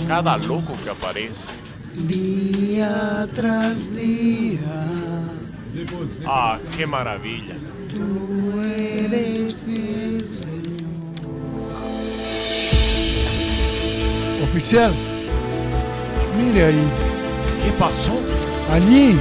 cada loco que aparece. Día tras día. Ah, qué maravilla. Tú eres mi Señor. Oficial, mire ahí. ¿Qué pasó? Allí.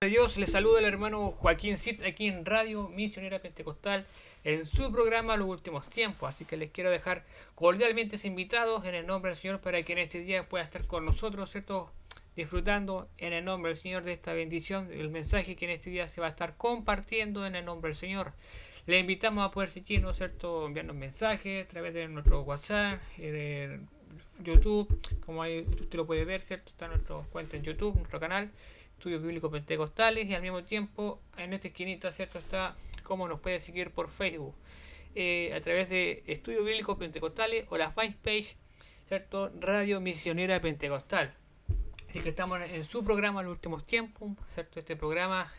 Dios, les saluda el hermano Joaquín Cid aquí en Radio Misionera Pentecostal en su programa Los Últimos Tiempos. Así que les quiero dejar cordialmente invitados en el nombre del Señor para que en este día pueda estar con nosotros, ¿cierto? Disfrutando en el nombre del Señor de esta bendición, el mensaje que en este día se va a estar compartiendo en el nombre del Señor. Les invitamos a poder seguirnos, ¿cierto? Enviarnos mensajes a través de nuestro WhatsApp, de YouTube, como ahí usted lo puede ver, ¿cierto? Está nuestra cuenta en YouTube, nuestro canal. Estudios Bíblicos Pentecostales, y al mismo tiempo en esta esquinita, ¿cierto?, está cómo nos puede seguir por Facebook a través de Estudios Bíblicos Pentecostales o la fanpage, ¿cierto?, Radio Misionera Pentecostal. Así que estamos en su programa Los Últimos Tiempos, ¿cierto?, este programa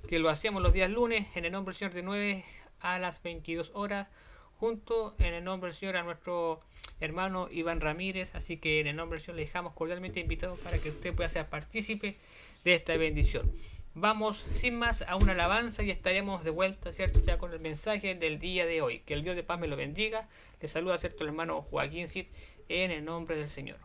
que lo hacemos los días lunes en el nombre del Señor de 9 a las 22 horas, junto en el nombre del Señor a nuestro hermano Iván Ramírez. Así que en el nombre del Señor le dejamos cordialmente invitados para que usted pueda ser partícipe de esta bendición. Vamos sin más a una alabanza y estaremos de vuelta, ¿cierto?, ya con el mensaje del día de hoy. Que el Dios de paz me lo bendiga. Le saluda, ¿cierto?, el hermano Joaquín Cid en el nombre del Señor.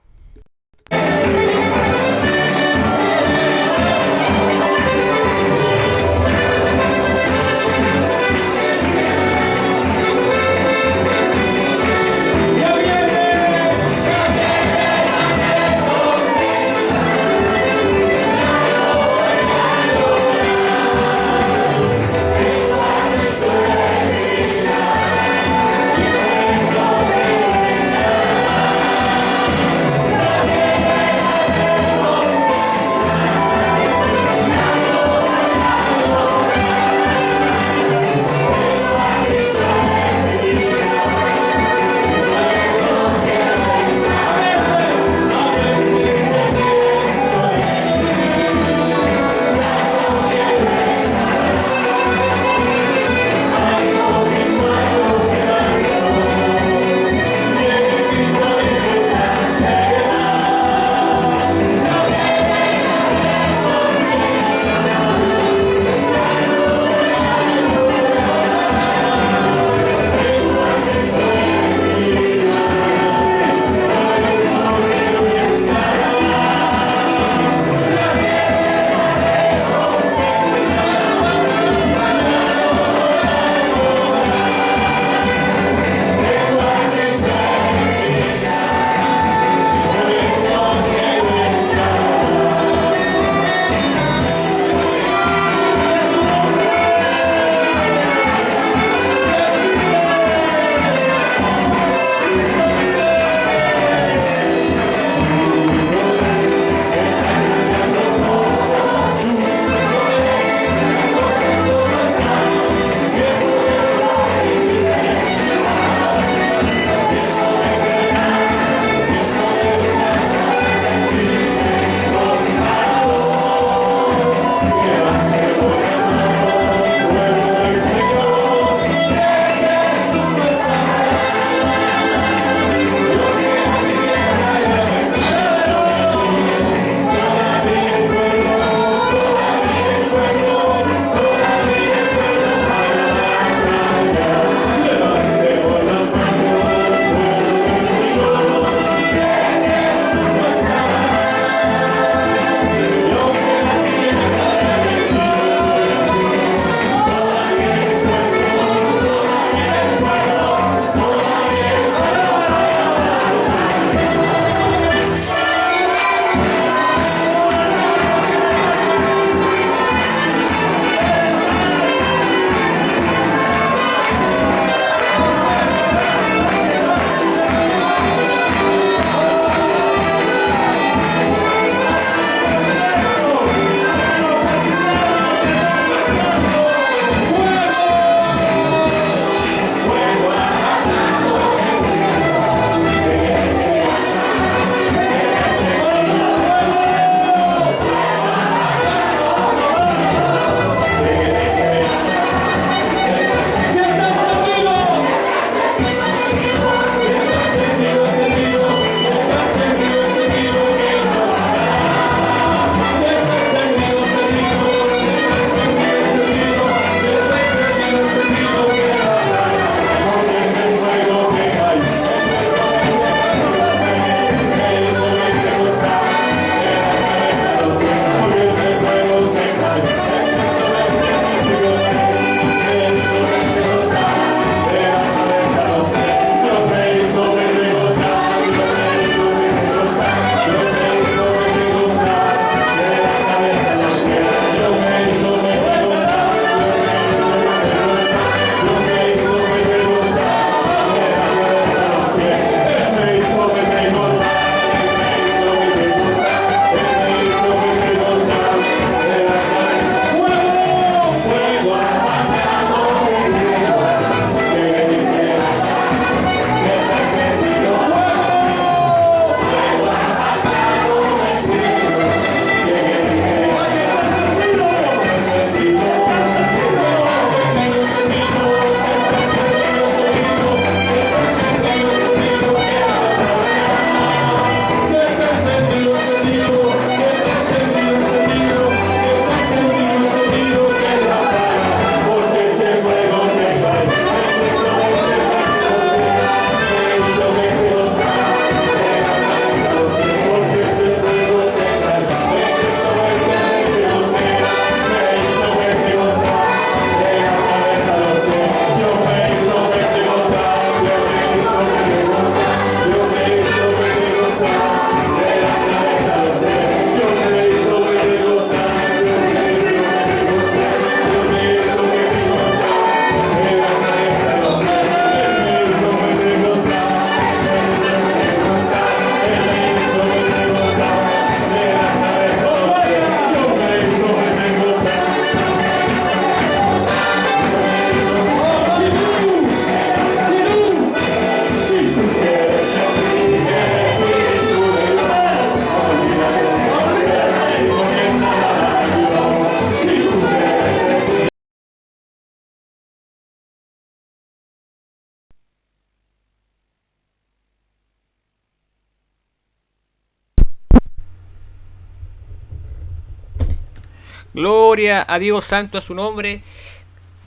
Gloria a Dios, santo a su nombre.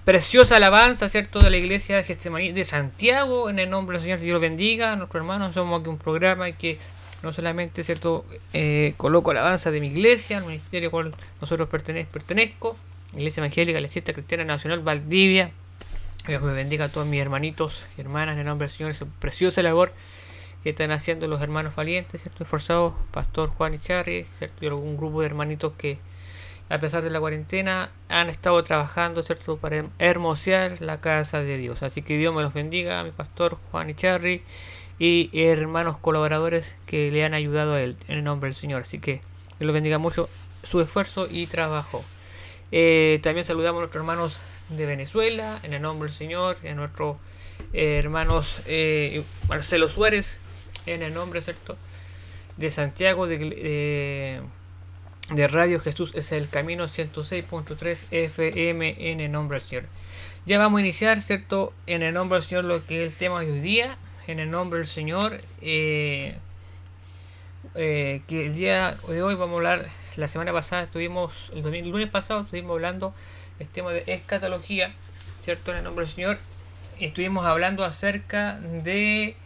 Preciosa alabanza, ¿cierto? De la iglesia de Getsemaní de Santiago. En el nombre del Señor, Dios los bendiga. Nuestros hermanos, somos aquí un programa que no solamente, ¿cierto? Coloco alabanza de mi iglesia, el ministerio al cual nosotros pertenezco. Iglesia Evangélica, la Iglesia Cristiana Nacional Valdivia. Dios me bendiga a todos mis hermanitos y hermanas en el nombre del Señor. Esa preciosa labor que están haciendo los hermanos valientes, ¿cierto? Esforzados, Pastor Juan Icharri, ¿cierto? Y algún grupo de hermanitos que, a pesar de la cuarentena, han estado trabajando, ¿cierto? Para hermosear la casa de Dios. Así que Dios me los bendiga, a mi Pastor Juan Icharri y hermanos colaboradores que le han ayudado a él, en el nombre del Señor. Así que Dios los bendiga mucho su esfuerzo y trabajo. También saludamos a nuestros hermanos de Venezuela, en el nombre del Señor, a nuestros hermanos Marcelo Suárez, en el nombre, ¿cierto?, de Santiago, de Radio Jesús es el Camino 106.3 FM, en el nombre del Señor. Ya vamos a iniciar, ¿cierto?, en el nombre del Señor, lo que es el tema de hoy día, en el nombre del Señor, que el día de hoy vamos a hablar. La semana pasada el lunes pasado estuvimos hablando del tema de escatología, ¿cierto?, en el nombre del Señor. Y estuvimos hablando acerca de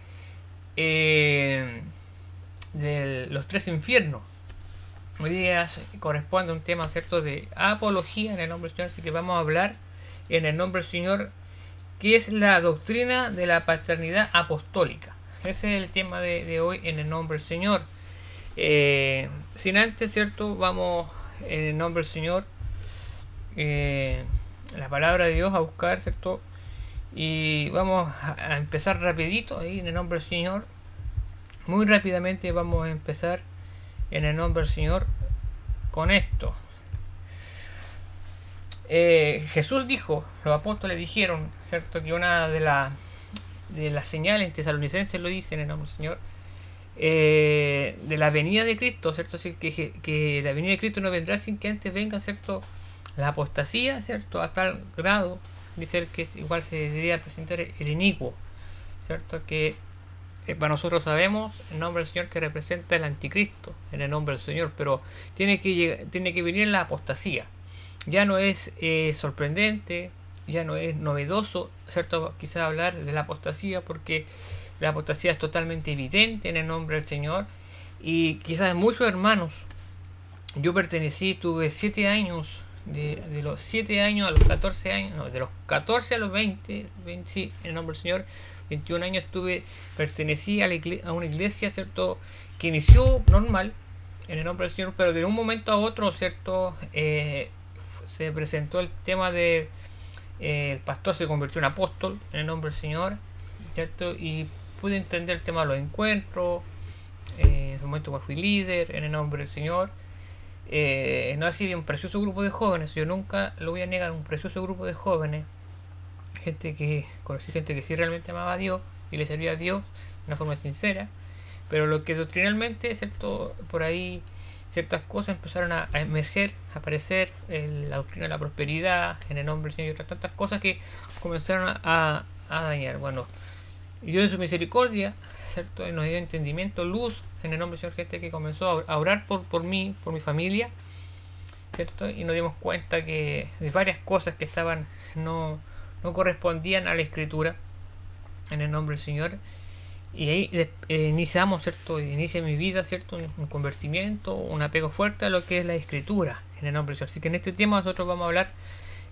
los tres infiernos. Hoy día corresponde a un tema, ¿cierto?, de apología en el nombre del Señor. Así que vamos a hablar en el nombre del Señor, que es la doctrina de la paternidad apostólica. Ese es el tema de hoy en el nombre del Señor. Sin antes, ¿cierto?, vamos en el nombre del Señor, la palabra de Dios a buscar, ¿cierto? Y vamos a empezar rapidito ahí en el nombre del Señor. Muy rápidamente vamos a empezar en el nombre del Señor con esto. Jesús dijo, los apóstoles dijeron, ¿cierto?, que una de las señales en Tesalonicenses lo dice en el nombre del Señor, de la venida de Cristo, ¿cierto? Así que la venida de Cristo no vendrá sin que antes venga, ¿cierto?, la apostasía, ¿cierto?, a tal grado, dice que igual se debería presentar el inicuo, ¿cierto?, que para nosotros sabemos el nombre del Señor que representa el anticristo en el nombre del Señor, pero tiene que venir la apostasía. Ya no es sorprendente, ya no es novedoso, ¿cierto?, quizás hablar de la apostasía, porque la apostasía es totalmente evidente en el nombre del Señor. Y quizás muchos hermanos, yo tuve 7 años, de los 7 años a los 14 años, no, de los 14 a los 20, sí, en el nombre del Señor, 21 años pertenecí a una iglesia, ¿cierto?, que inició normal en el nombre del Señor, pero de un momento a otro, ¿cierto?, se presentó el tema de el pastor se convirtió en apóstol en el nombre del Señor, ¿cierto? Y pude entender el tema de los encuentros. En ese momento fui líder en el nombre del Señor. No ha sido un precioso grupo de jóvenes, yo nunca lo voy a negar, un precioso grupo de jóvenes, conocí gente que sí realmente amaba a Dios y le servía a Dios de una forma sincera, pero lo que doctrinalmente, ¿cierto?, por ahí ciertas cosas empezaron a emerger, a aparecer, la doctrina de la prosperidad en el nombre del Señor y otras tantas cosas que comenzaron a dañar. Bueno, y Dios en su misericordia, ¿cierto?, y nos dio entendimiento, luz en el nombre del Señor, gente que comenzó a orar por mí, por mi familia, ¿cierto? Y nos dimos cuenta que de varias cosas que no correspondían a la Escritura en el nombre del Señor. Y ahí iniciamos, ¿cierto? Inicia mi vida, ¿cierto? Un convertimiento, un apego fuerte a lo que es la Escritura en el nombre del Señor. Así que en este tema nosotros vamos a hablar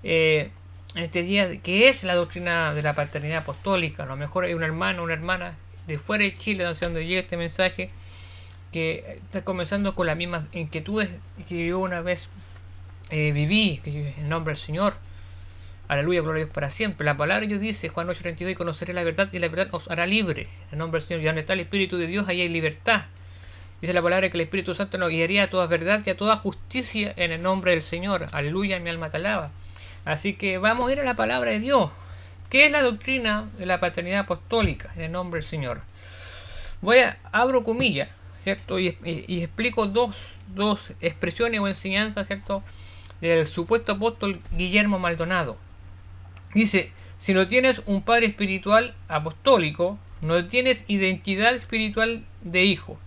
en este día qué es la doctrina de la paternidad apostólica. A lo mejor hay un hermano, una hermana de fuera de Chile, donde llega este mensaje, que está comenzando con las mismas inquietudes que yo una vez viví, en el nombre del Señor. Aleluya, gloria a Dios para siempre. La palabra de Dios dice, Juan 8:32, y conoceré la verdad, y la verdad os hará libre. En el nombre del Señor, y donde está el Espíritu de Dios, ahí hay libertad. Dice la palabra que el Espíritu Santo nos guiaría a toda verdad y a toda justicia en el nombre del Señor. Aleluya, mi alma te alaba. Así que vamos a ir a la palabra de Dios. ¿Qué es la doctrina de la paternidad apostólica en el nombre del Señor? Abro comillas, ¿cierto? Y explico dos expresiones o enseñanzas, ¿cierto?, del supuesto apóstol Guillermo Maldonado. Dice, si no tienes un padre espiritual apostólico, no tienes identidad espiritual de hijo.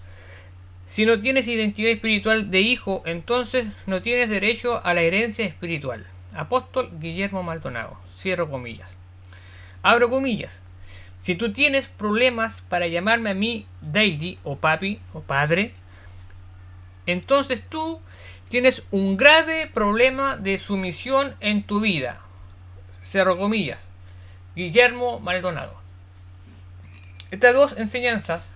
Si no tienes identidad espiritual de hijo, entonces no tienes derecho a la herencia espiritual. Apóstol Guillermo Maldonado. Cierro comillas. Abro comillas. Si tú tienes problemas para llamarme a mí Daddy o papi o padre, entonces tú tienes un grave problema de sumisión en tu vida. Cierro comillas. Guillermo Maldonado. Estas dos enseñanzas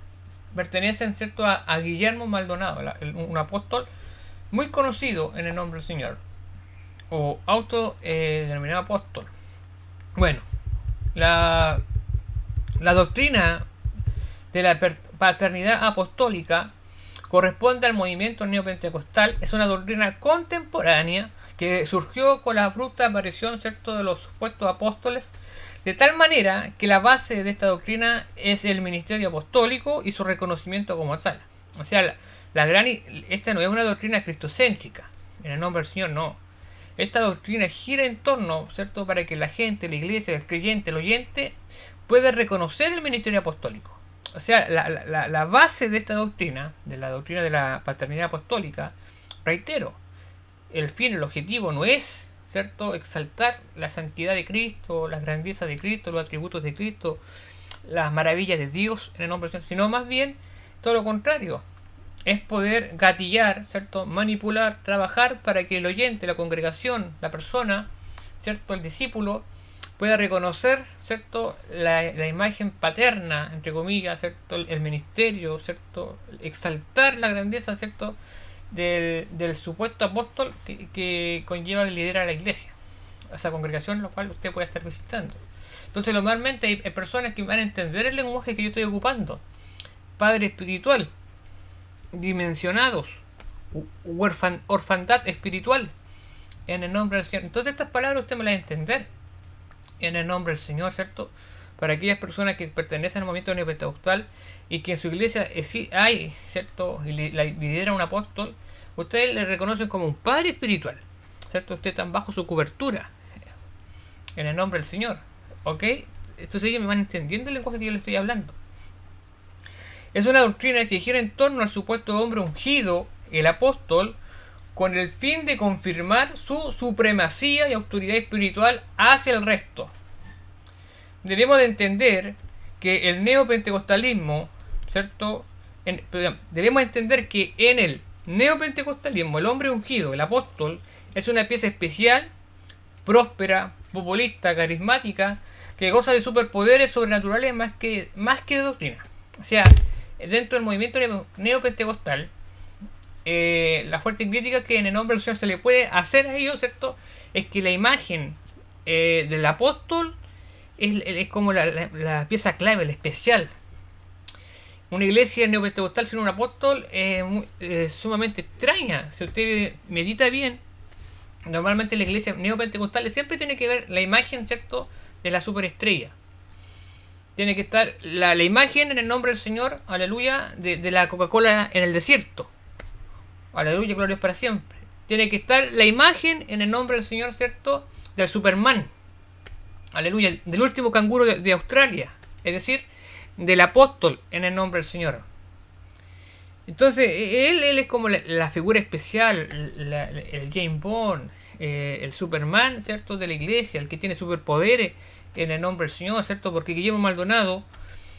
pertenecen, ¿cierto?, a Guillermo Maldonado, un apóstol muy conocido en el nombre del Señor, o autodenominado apóstol. Bueno, la doctrina de la paternidad apostólica corresponde al movimiento neopentecostal. Es una doctrina contemporánea que surgió con la abrupta aparición, ¿cierto?, de los supuestos apóstoles, de tal manera que la base de esta doctrina es el ministerio apostólico y su reconocimiento como tal. O sea, esta no es una doctrina cristocéntrica, en el nombre del Señor, no. Esta doctrina gira en torno, ¿cierto?, para que la gente, la iglesia, el creyente, el oyente, pueda reconocer el ministerio apostólico. O sea, la base de esta doctrina, de la doctrina de la paternidad apostólica, reitero, el fin, el objetivo no es, ¿cierto?, exaltar la santidad de Cristo, las grandezas de Cristo, los atributos de Cristo, las maravillas de Dios en el nombre del Señor, sino más bien todo lo contrario. Es poder gatillar, ¿cierto?, manipular, trabajar para que el oyente, la congregación, la persona, ¿cierto?, el discípulo, pueda reconocer, ¿cierto?, la imagen paterna, entre comillas, ¿cierto?, el ministerio, ¿cierto?, exaltar la grandeza, ¿cierto?, del supuesto apóstol que conlleva y lidera la iglesia, esa congregación, la cual usted puede estar visitando. Entonces, normalmente hay personas que van a entender el lenguaje que yo estoy ocupando. Padre espiritual, dimensionados, orfandad espiritual, en el nombre del Señor. Entonces, estas palabras usted me las va a entender en el nombre del Señor, ¿cierto? Para aquellas personas que pertenecen al movimiento neopentecostal y que en su iglesia hay, ¿cierto?, y lidera un apóstol, ustedes le reconocen como un padre espiritual, ¿cierto? Ustedes están bajo su cobertura en el nombre del Señor, ¿ok? Entonces ellos me van entendiendo el lenguaje que yo les estoy hablando. Es una doctrina que gira en torno al supuesto hombre ungido, el apóstol, con el fin de confirmar su supremacía y autoridad espiritual hacia el resto. Debemos de entender que el neopentecostalismo, ¿cierto? Debemos entender que en el neopentecostalismo el hombre ungido, el apóstol, es una pieza especial, próspera, populista, carismática, que goza de superpoderes sobrenaturales más que de doctrina. O sea, dentro del movimiento neopentecostal, la fuerte crítica que en el nombre del Señor se le puede hacer a ellos, ¿cierto?, es que la imagen del apóstol es como la pieza clave, la especial. Una iglesia neopentecostal sin un apóstol es sumamente extraña. Si usted medita bien, normalmente la iglesia neopentecostal siempre tiene que ver la imagen, ¿cierto?, de la superestrella. Tiene que estar la imagen en el nombre del Señor, aleluya, de la Coca-Cola en el desierto. Aleluya, gloria para siempre. Tiene que estar la imagen en el nombre del Señor, ¿cierto?, del Superman. Aleluya, del último canguro de Australia. Es decir, del apóstol en el nombre del Señor. Entonces, él es como la figura especial, el James Bond, el Superman, ¿cierto?, de la iglesia, el que tiene superpoderes en el nombre del Señor, ¿cierto? Porque Guillermo Maldonado,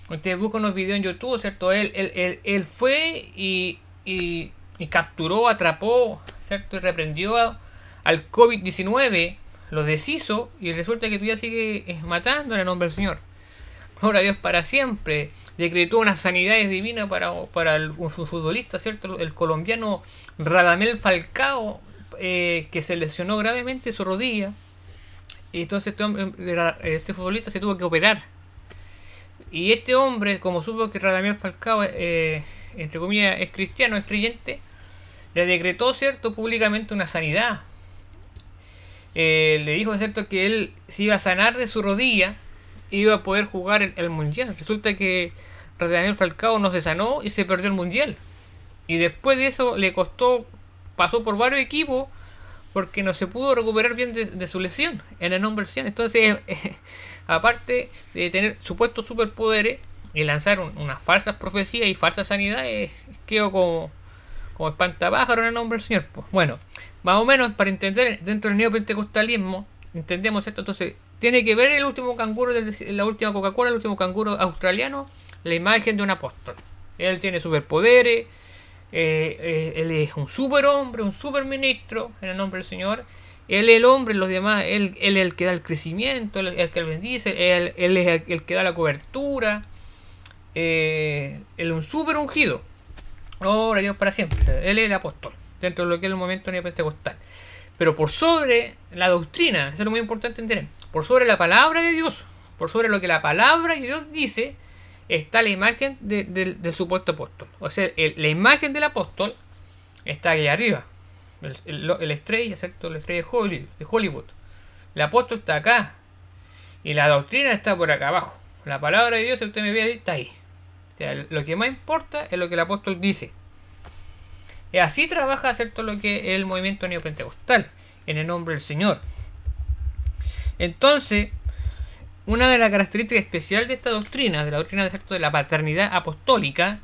ustedes buscan unos videos en YouTube, ¿cierto? Él fue y capturó, atrapó, ¿cierto?, y reprendió al COVID-19, lo deshizo, y resulta que todavía sigue matando en el nombre del Señor. Gloria a Dios para siempre. Decretó unas sanidades divinas para un futbolista, ¿cierto?, el colombiano Radamel Falcao, que se lesionó gravemente su rodilla. Y entonces este futbolista se tuvo que operar. Y este hombre, como supo que Radamel Falcao, entre comillas, es cristiano, es creyente, le decretó, ¿cierto?, públicamente una sanidad. Le dijo, ¿cierto?, que él se iba a sanar de su rodilla y iba a poder jugar el mundial. Resulta que Radamel Falcao no se sanó y se perdió el mundial. Y después de eso le costó, pasó por varios equipos porque no se pudo recuperar bien de su lesión en el nombre del Señor. Entonces, aparte de tener supuestos superpoderes y lanzar unas falsas profecías y falsas sanidades, quedó como espantapájaro en el nombre del Señor. Pues. Bueno, más o menos para entender dentro del neopentecostalismo, entendemos esto. Entonces, tiene que ver el último canguro, la última Coca-Cola, el último canguro australiano, la imagen de un apóstol. Él tiene superpoderes, él es un superhombre, un superministro en el nombre del Señor. Él es el hombre, los demás, él es el que da el crecimiento, el que bendice, él es el que da la cobertura. Él es un super ungido. Ahora Dios para siempre. O sea, él es el apóstol dentro de lo que es el movimiento neopentecostal. Pero por sobre la doctrina, eso es lo muy importante entender, por sobre la palabra de Dios, por sobre lo que la palabra de Dios dice, está la imagen del supuesto apóstol. O sea, la imagen del apóstol está aquí arriba. El estrella, ¿cierto? La estrella de Hollywood. El apóstol está acá. Y la doctrina está por acá abajo. La palabra de Dios, si usted me ve ahí, está ahí. O sea, lo que más importa es lo que el apóstol dice. Y así trabaja, ¿cierto?, lo que es el movimiento neopentecostal, en el nombre del Señor. Entonces, una de las características especiales de esta doctrina, de la doctrina, ¿cierto?, de la paternidad apostólica,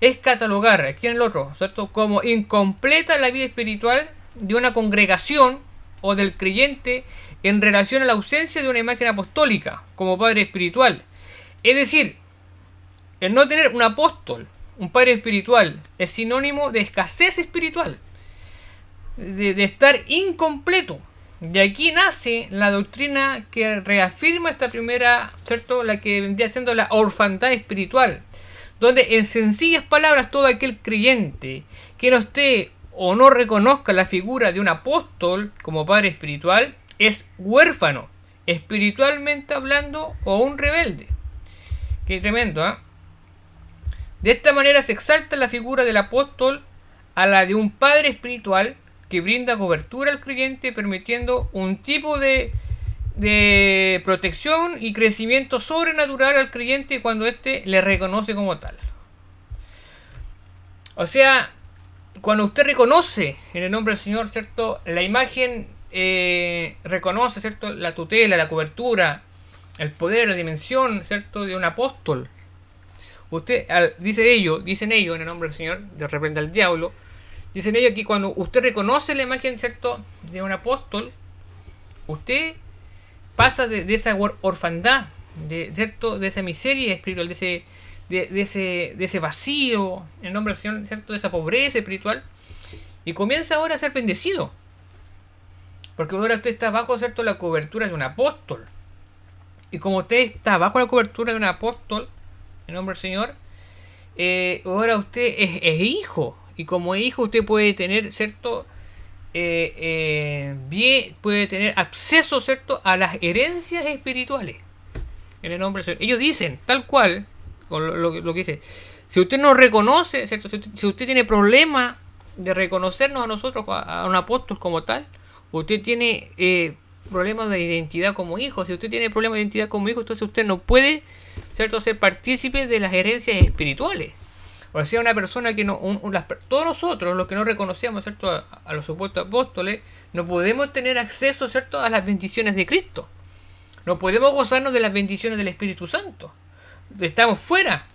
es catalogar aquí en el otro, ¿cierto?, como incompleta la vida espiritual de una congregación o del creyente en relación a la ausencia de una imagen apostólica como padre espiritual. Es decir, el no tener un apóstol, un padre espiritual, es sinónimo de escasez espiritual, de estar incompleto. De aquí nace la doctrina que reafirma esta primera, ¿cierto?, la que vendría siendo la orfandad espiritual, donde en sencillas palabras todo aquel creyente que no esté o no reconozca la figura de un apóstol como padre espiritual es huérfano, espiritualmente hablando, o un rebelde. Qué tremendo, ¿eh? De esta manera se exalta la figura del apóstol a la de un padre espiritual que brinda cobertura al creyente, permitiendo un tipo de protección y crecimiento sobrenatural al creyente cuando éste le reconoce como tal. O sea, cuando usted reconoce en el nombre del Señor, ¿cierto?, la imagen, reconoce, ¿cierto?, la tutela, la cobertura, el poder, la dimensión, ¿cierto?, de un apóstol. Usted, dicen ellos en el nombre del Señor, de repente al diablo, dicen ellos que cuando usted reconoce la imagen, ¿cierto?, de un apóstol, usted pasa de esa orfandad, ¿cierto?, de esa miseria espiritual, de ese vacío, en el nombre del Señor, ¿cierto?, de esa pobreza espiritual, y comienza ahora a ser bendecido. Porque ahora usted está bajo, ¿cierto?, la cobertura de un apóstol. Y como usted está bajo la cobertura de un apóstol, en nombre del Señor, ahora usted es hijo. Y como hijo usted puede tener, ¿cierto?, puede tener acceso, ¿cierto?, a las herencias espirituales. En el nombre del Señor. Ellos dicen, tal cual, con lo que dice, si usted no reconoce, ¿cierto?, si usted tiene problema de reconocernos a nosotros, a un apóstol como tal, usted tiene problemas de identidad como hijo. Si usted tiene problemas de identidad como hijo, entonces usted no puede, ¿cierto?, ser partícipe de las herencias espirituales. O sea, una persona que todos nosotros, los que no reconocemos, ¿cierto?, a los supuestos apóstoles, no podemos tener acceso, ¿cierto?, a las bendiciones de Cristo. No podemos gozarnos de las bendiciones del Espíritu Santo. Estamos fuera,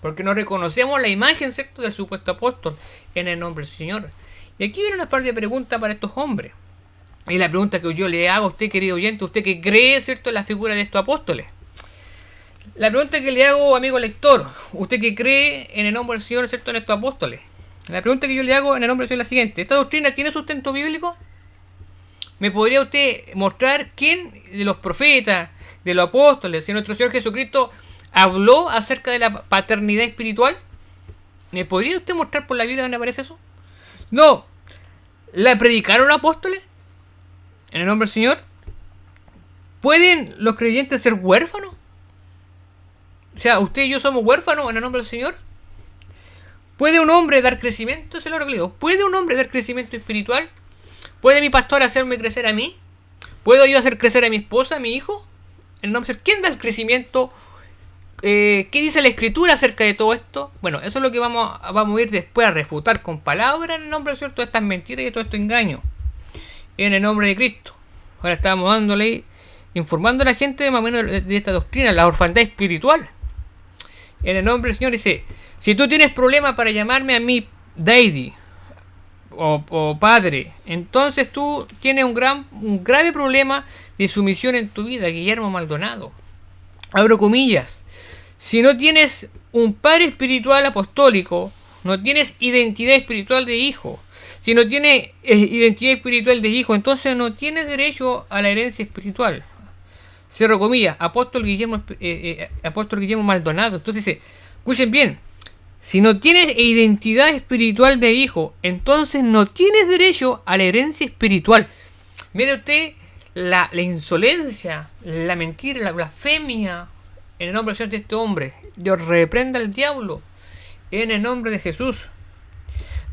porque no reconocemos la imagen, ¿cierto?, del supuesto apóstol en el nombre del Señor. Y aquí viene una parte de preguntas para estos hombres. Y la pregunta que yo le hago a usted, querido oyente, usted que cree, ¿cierto?, en la figura de estos apóstoles. La pregunta que le hago, amigo lector, usted que cree en el nombre del Señor, ¿cierto?, en estos apóstoles. La pregunta que yo le hago en el nombre del Señor es la siguiente: ¿esta doctrina tiene sustento bíblico? ¿Me podría usted mostrar quién de los profetas, de los apóstoles, de nuestro Señor Jesucristo habló acerca de la paternidad espiritual? ¿Me podría usted mostrar por la Biblia dónde aparece eso? No. ¿La predicaron los apóstoles en el nombre del Señor? ¿Pueden los creyentes ser huérfanos? O sea, usted y yo somos huérfanos en el nombre del Señor. ¿Puede un hombre dar crecimiento? Eso es lo que le digo. ¿Puede un hombre dar crecimiento espiritual? ¿Puede mi pastor hacerme crecer a mí? ¿Puedo yo hacer crecer a mi esposa, a mi hijo? En el nombre del Señor. ¿Quién da el crecimiento? ¿Qué dice la Escritura acerca de todo esto? Bueno, eso es lo que vamos a ir después a refutar con palabras en el nombre del Señor, todas estas mentiras y todo esto engaño. En el nombre de Cristo. Ahora estamos informando a la gente más o menos de esta doctrina, la orfandad espiritual. En el nombre del Señor dice: si tú tienes problemas para llamarme a mí daddy o padre, entonces tú tienes un grave problema de sumisión en tu vida, Guillermo Maldonado. Abro comillas. Si no tienes un padre espiritual apostólico, no tienes identidad espiritual de hijo. Si no tienes identidad espiritual de hijo, entonces no tienes derecho a la herencia espiritual. Cierro comillas. Apóstol Guillermo Maldonado. Entonces dice, escuchen bien. Si no tienes identidad espiritual de hijo, entonces no tienes derecho a la herencia espiritual. Mire usted la insolencia, la mentira, la blasfemia en el nombre del Señor de este hombre. Dios reprenda al diablo en el nombre de Jesús.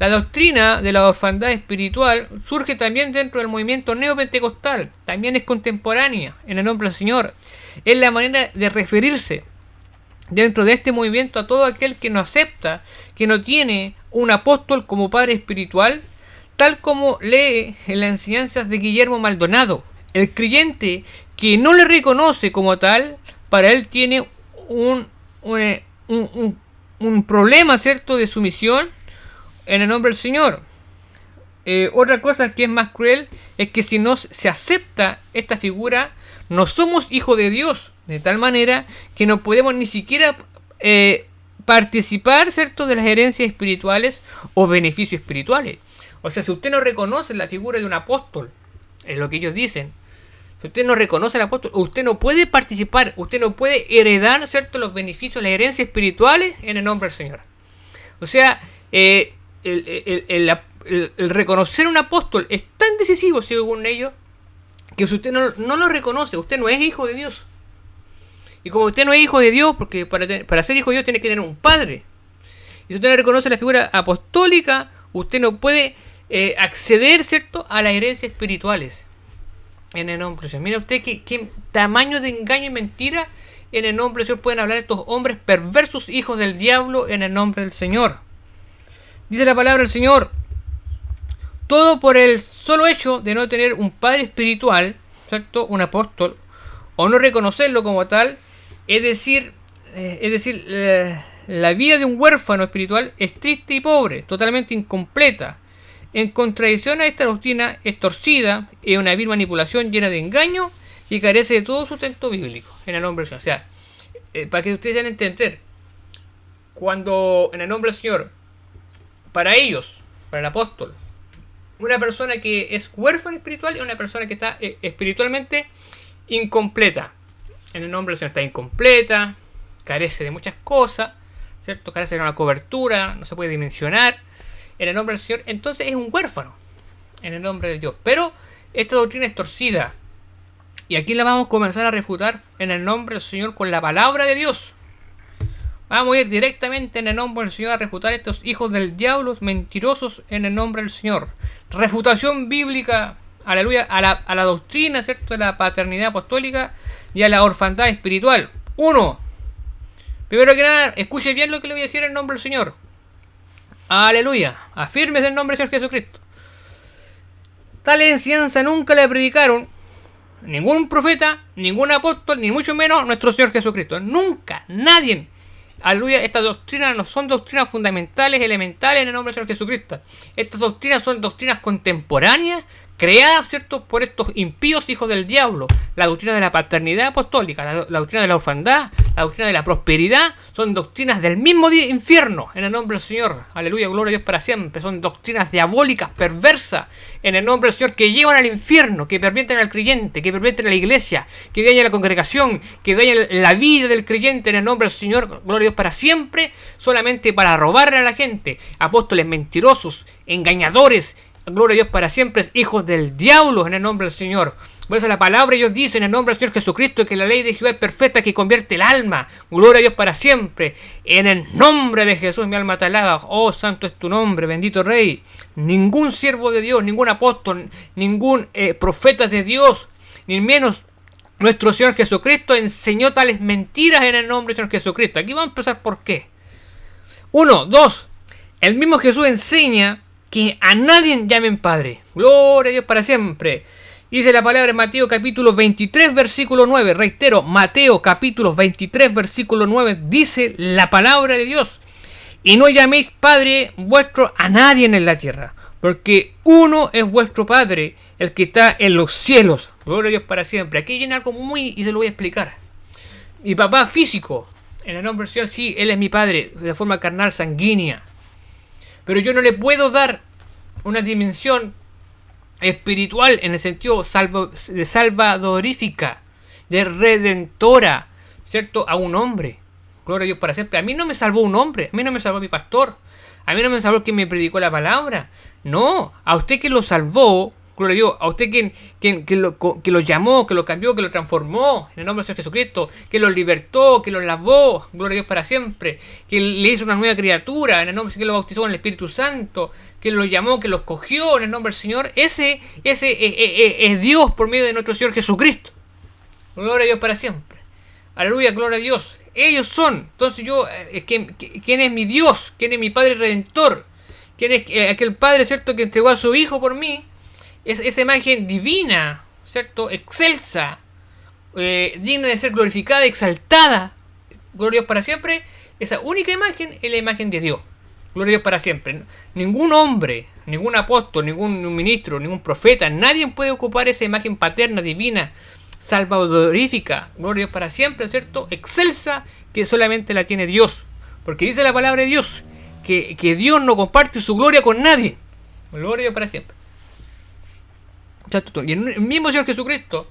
La doctrina de la orfandad espiritual surge también dentro del movimiento neopentecostal. También es contemporánea en el nombre del Señor. Es la manera de referirse dentro de este movimiento a todo aquel que no acepta, que no tiene un apóstol como padre espiritual, tal como lee en las enseñanzas de Guillermo Maldonado. El creyente que no le reconoce como tal, para él tiene un problema, ¿cierto?, de sumisión en el nombre del Señor. Otra cosa que es más cruel es que si no se acepta esta figura, no somos hijos de Dios, de tal manera que no podemos ni siquiera participar, ¿cierto?, de las herencias espirituales o beneficios espirituales. O sea, si usted no reconoce la figura de un apóstol, es lo que ellos dicen. Si usted no reconoce al apóstol, usted no puede participar, usted no puede heredar, ¿cierto?, los beneficios, las herencias espirituales en el nombre del Señor. O sea, el reconocer un apóstol es tan decisivo, según ellos, que si usted no lo reconoce, usted no es hijo de Dios. Y como usted no es hijo de Dios, porque para ser hijo de Dios tiene que tener un padre. Y si usted no reconoce la figura apostólica, usted no puede acceder, ¿cierto?, a las herencias espirituales en el nombre del Señor. Mira usted qué tamaño de engaño y mentira en el nombre del Señor pueden hablar estos hombres perversos, hijos del diablo, en el nombre del Señor. Dice la palabra del Señor: todo por el solo hecho de no tener un padre espiritual, ¿cierto?, un apóstol, o no reconocerlo como tal, es decir, la vida de un huérfano espiritual es triste y pobre, totalmente incompleta. En contradicción a esta doctrina, es torcida, es una vil manipulación llena de engaño y carece de todo sustento bíblico, en el nombre del Señor. O sea, para que ustedes sean entender, cuando en el nombre del Señor, para ellos, para el apóstol, una persona que es huérfana espiritual es una persona que está espiritualmente incompleta. En el nombre del Señor está incompleta, carece de muchas cosas, ¿cierto? Carece de una cobertura, no se puede dimensionar. En el nombre del Señor, entonces es un huérfano, en el nombre de Dios. Pero esta doctrina es torcida. Y aquí la vamos a comenzar a refutar en el nombre del Señor con la palabra de Dios. Vamos a ir directamente en el nombre del Señor a refutar a estos hijos del diablo mentirosos en el nombre del Señor. Refutación bíblica, aleluya, a la doctrina, ¿cierto?, de la paternidad apostólica y a la orfandad espiritual. 1. Primero que nada, escuche bien lo que le voy a decir en el nombre del Señor. Aleluya, afirmes en el nombre del Señor Jesucristo. Tal enseñanza nunca la predicaron ningún profeta, ningún apóstol, ni mucho menos nuestro Señor Jesucristo. Nunca, nadie. Aleluya, estas doctrinas no son doctrinas fundamentales, elementales en el nombre del Señor Jesucristo. Estas doctrinas son doctrinas contemporáneas, creadas, ¿cierto?, por estos impíos hijos del diablo. La doctrina de la paternidad apostólica, la doctrina de la orfandad, la doctrina de la prosperidad, son doctrinas del mismo infierno, en el nombre del Señor. Aleluya, gloria a Dios para siempre. Son doctrinas diabólicas, perversas, en el nombre del Señor, que llevan al infierno, que pervierten al creyente, que pervierten a la iglesia, que dañan a la congregación, que dañan la vida del creyente, en el nombre del Señor, gloria a Dios para siempre, solamente para robarle a la gente. Apóstoles mentirosos, engañadores, gloria a Dios para siempre, hijos del diablo, en el nombre del Señor. Por eso la palabra ellos dicen en el nombre del Señor Jesucristo que la ley de Jehová es perfecta, que convierte el alma. Gloria a Dios para siempre. En el nombre de Jesús mi alma te alaba. Oh, santo es tu nombre, bendito Rey. Ningún siervo de Dios, ningún apóstol, ningún profeta de Dios, ni menos nuestro Señor Jesucristo enseñó tales mentiras en el nombre del Señor Jesucristo. Aquí vamos a empezar por qué. 1, 2. El mismo Jesús enseña que a nadie llamen Padre. Gloria a Dios para siempre. Dice la palabra en Mateo capítulo 23 versículo 9. Reitero, Mateo capítulo 23 versículo 9. Dice la palabra de Dios: Y no llaméis Padre vuestro a nadie en la tierra, porque uno es vuestro Padre, el que está en los cielos. Gloria a Dios para siempre. Aquí viene algo y se lo voy a explicar. Mi papá físico, en el nombre del Señor, sí, Él es mi Padre, de forma carnal, sanguínea. Pero yo no le puedo dar una dimensión espiritual en el sentido de salvadorífica, de redentora, ¿cierto? A un hombre. Gloria a Dios para siempre. A mí no me salvó un hombre, a mí no me salvó mi pastor, a mí no me salvó quien me predicó la palabra. No, a usted que lo salvó, gloria a Dios, a usted que lo llamó, que lo cambió, que lo transformó en el nombre del Señor Jesucristo, que lo libertó, que lo lavó, gloria a Dios para siempre, que le hizo una nueva criatura, en el nombre del Señor, que lo bautizó con el Espíritu Santo, que lo llamó, que lo escogió en el nombre del Señor. Ese es Dios por medio de nuestro Señor Jesucristo. Gloria a Dios para siempre. Aleluya, gloria a Dios. Ellos son. Entonces yo, ¿quién es mi Dios? ¿Quién es mi Padre Redentor? ¿Quién es aquel Padre, cierto, que entregó a su Hijo por mí? Es esa imagen divina, cierto, excelsa, digna de ser glorificada, exaltada. Gloria a Dios para siempre. Esa única imagen es la imagen de Dios. Gloria a Dios para siempre. Ningún hombre, ningún apóstol, ningún ministro, ningún profeta, nadie puede ocupar esa imagen paterna, divina, salvadorífica, gloria a Dios para siempre, ¿cierto? Excelsa, que solamente la tiene Dios. Porque dice la palabra de Dios que Dios no comparte su gloria con nadie. Gloria a Dios para siempre. Y el mismo Señor Jesucristo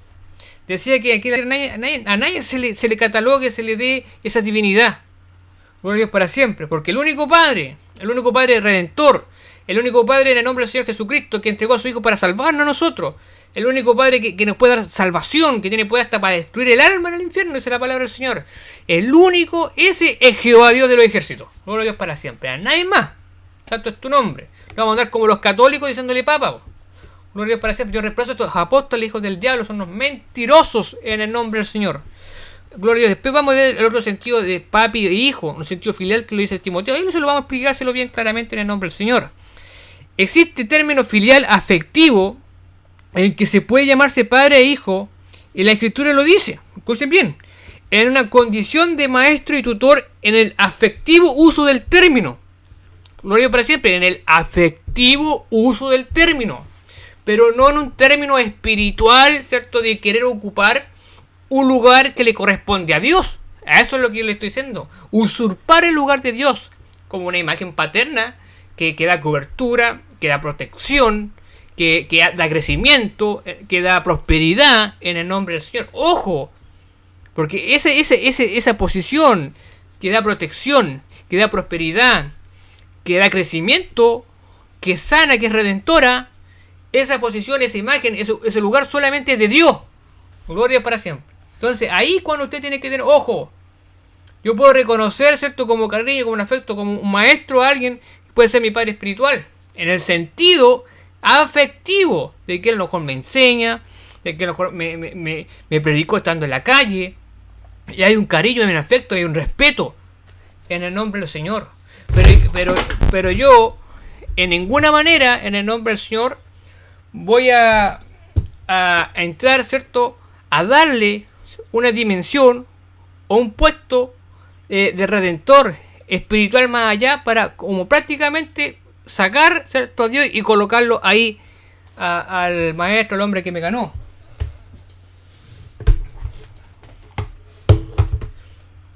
decía que aquí a nadie se le catalogue, se le dé esa divinidad. Gloria a Dios para siempre. Porque el único Padre Redentor, el único Padre en el nombre del Señor Jesucristo, que entregó a su Hijo para salvarnos a nosotros, el único Padre que nos puede dar salvación, que tiene poder hasta para destruir el alma en el infierno, esa es la palabra del Señor. El único, ese es Jehová Dios de los ejércitos. Gloria a Dios para siempre. A nadie más. Santo es tu nombre. No vamos a andar como los católicos diciéndole papa. Gloria a Dios para siempre. Yo reemplazo a estos apóstoles, hijos del diablo, son unos mentirosos en el nombre del Señor. Gloria a Dios. Después vamos a ver el otro sentido de papi e hijo, un sentido filial que lo dice Timoteo. Ahí no se lo vamos a explicárselo bien claramente en el nombre del Señor. Existe término filial afectivo en que se puede llamarse padre e hijo, y la Escritura lo dice, escuchen bien, en una condición de maestro y tutor en el afectivo uso del término. Gloria para siempre, en el afectivo uso del término, pero no en un término espiritual, ¿cierto? De querer ocupar un lugar que le corresponde a Dios. A eso es lo que yo le estoy diciendo. Usurpar el lugar de Dios como una imagen paterna que da cobertura, que da protección, que da crecimiento, que da prosperidad en el nombre del Señor. ¡Ojo! Porque esa posición que da protección, que da prosperidad, que da crecimiento, que sana, que es redentora, esa posición, esa imagen, ese lugar solamente es de Dios. Gloria para siempre. Entonces, ahí cuando usted tiene que tener, ojo, yo puedo reconocer, ¿cierto? Como cariño, como un afecto, como un maestro, alguien que puede ser mi padre espiritual, en el sentido afectivo, de que él a lo mejor me enseña, de que a lo mejor me predicó estando en la calle, y hay un cariño, hay un afecto, hay un respeto en el nombre del Señor. Pero yo, en ninguna manera, en el nombre del Señor, voy a entrar, ¿cierto?, a darle una dimensión o un puesto de redentor espiritual más allá, para como prácticamente sacar, ¿cierto?, a Dios y colocarlo ahí al maestro, al hombre que me ganó.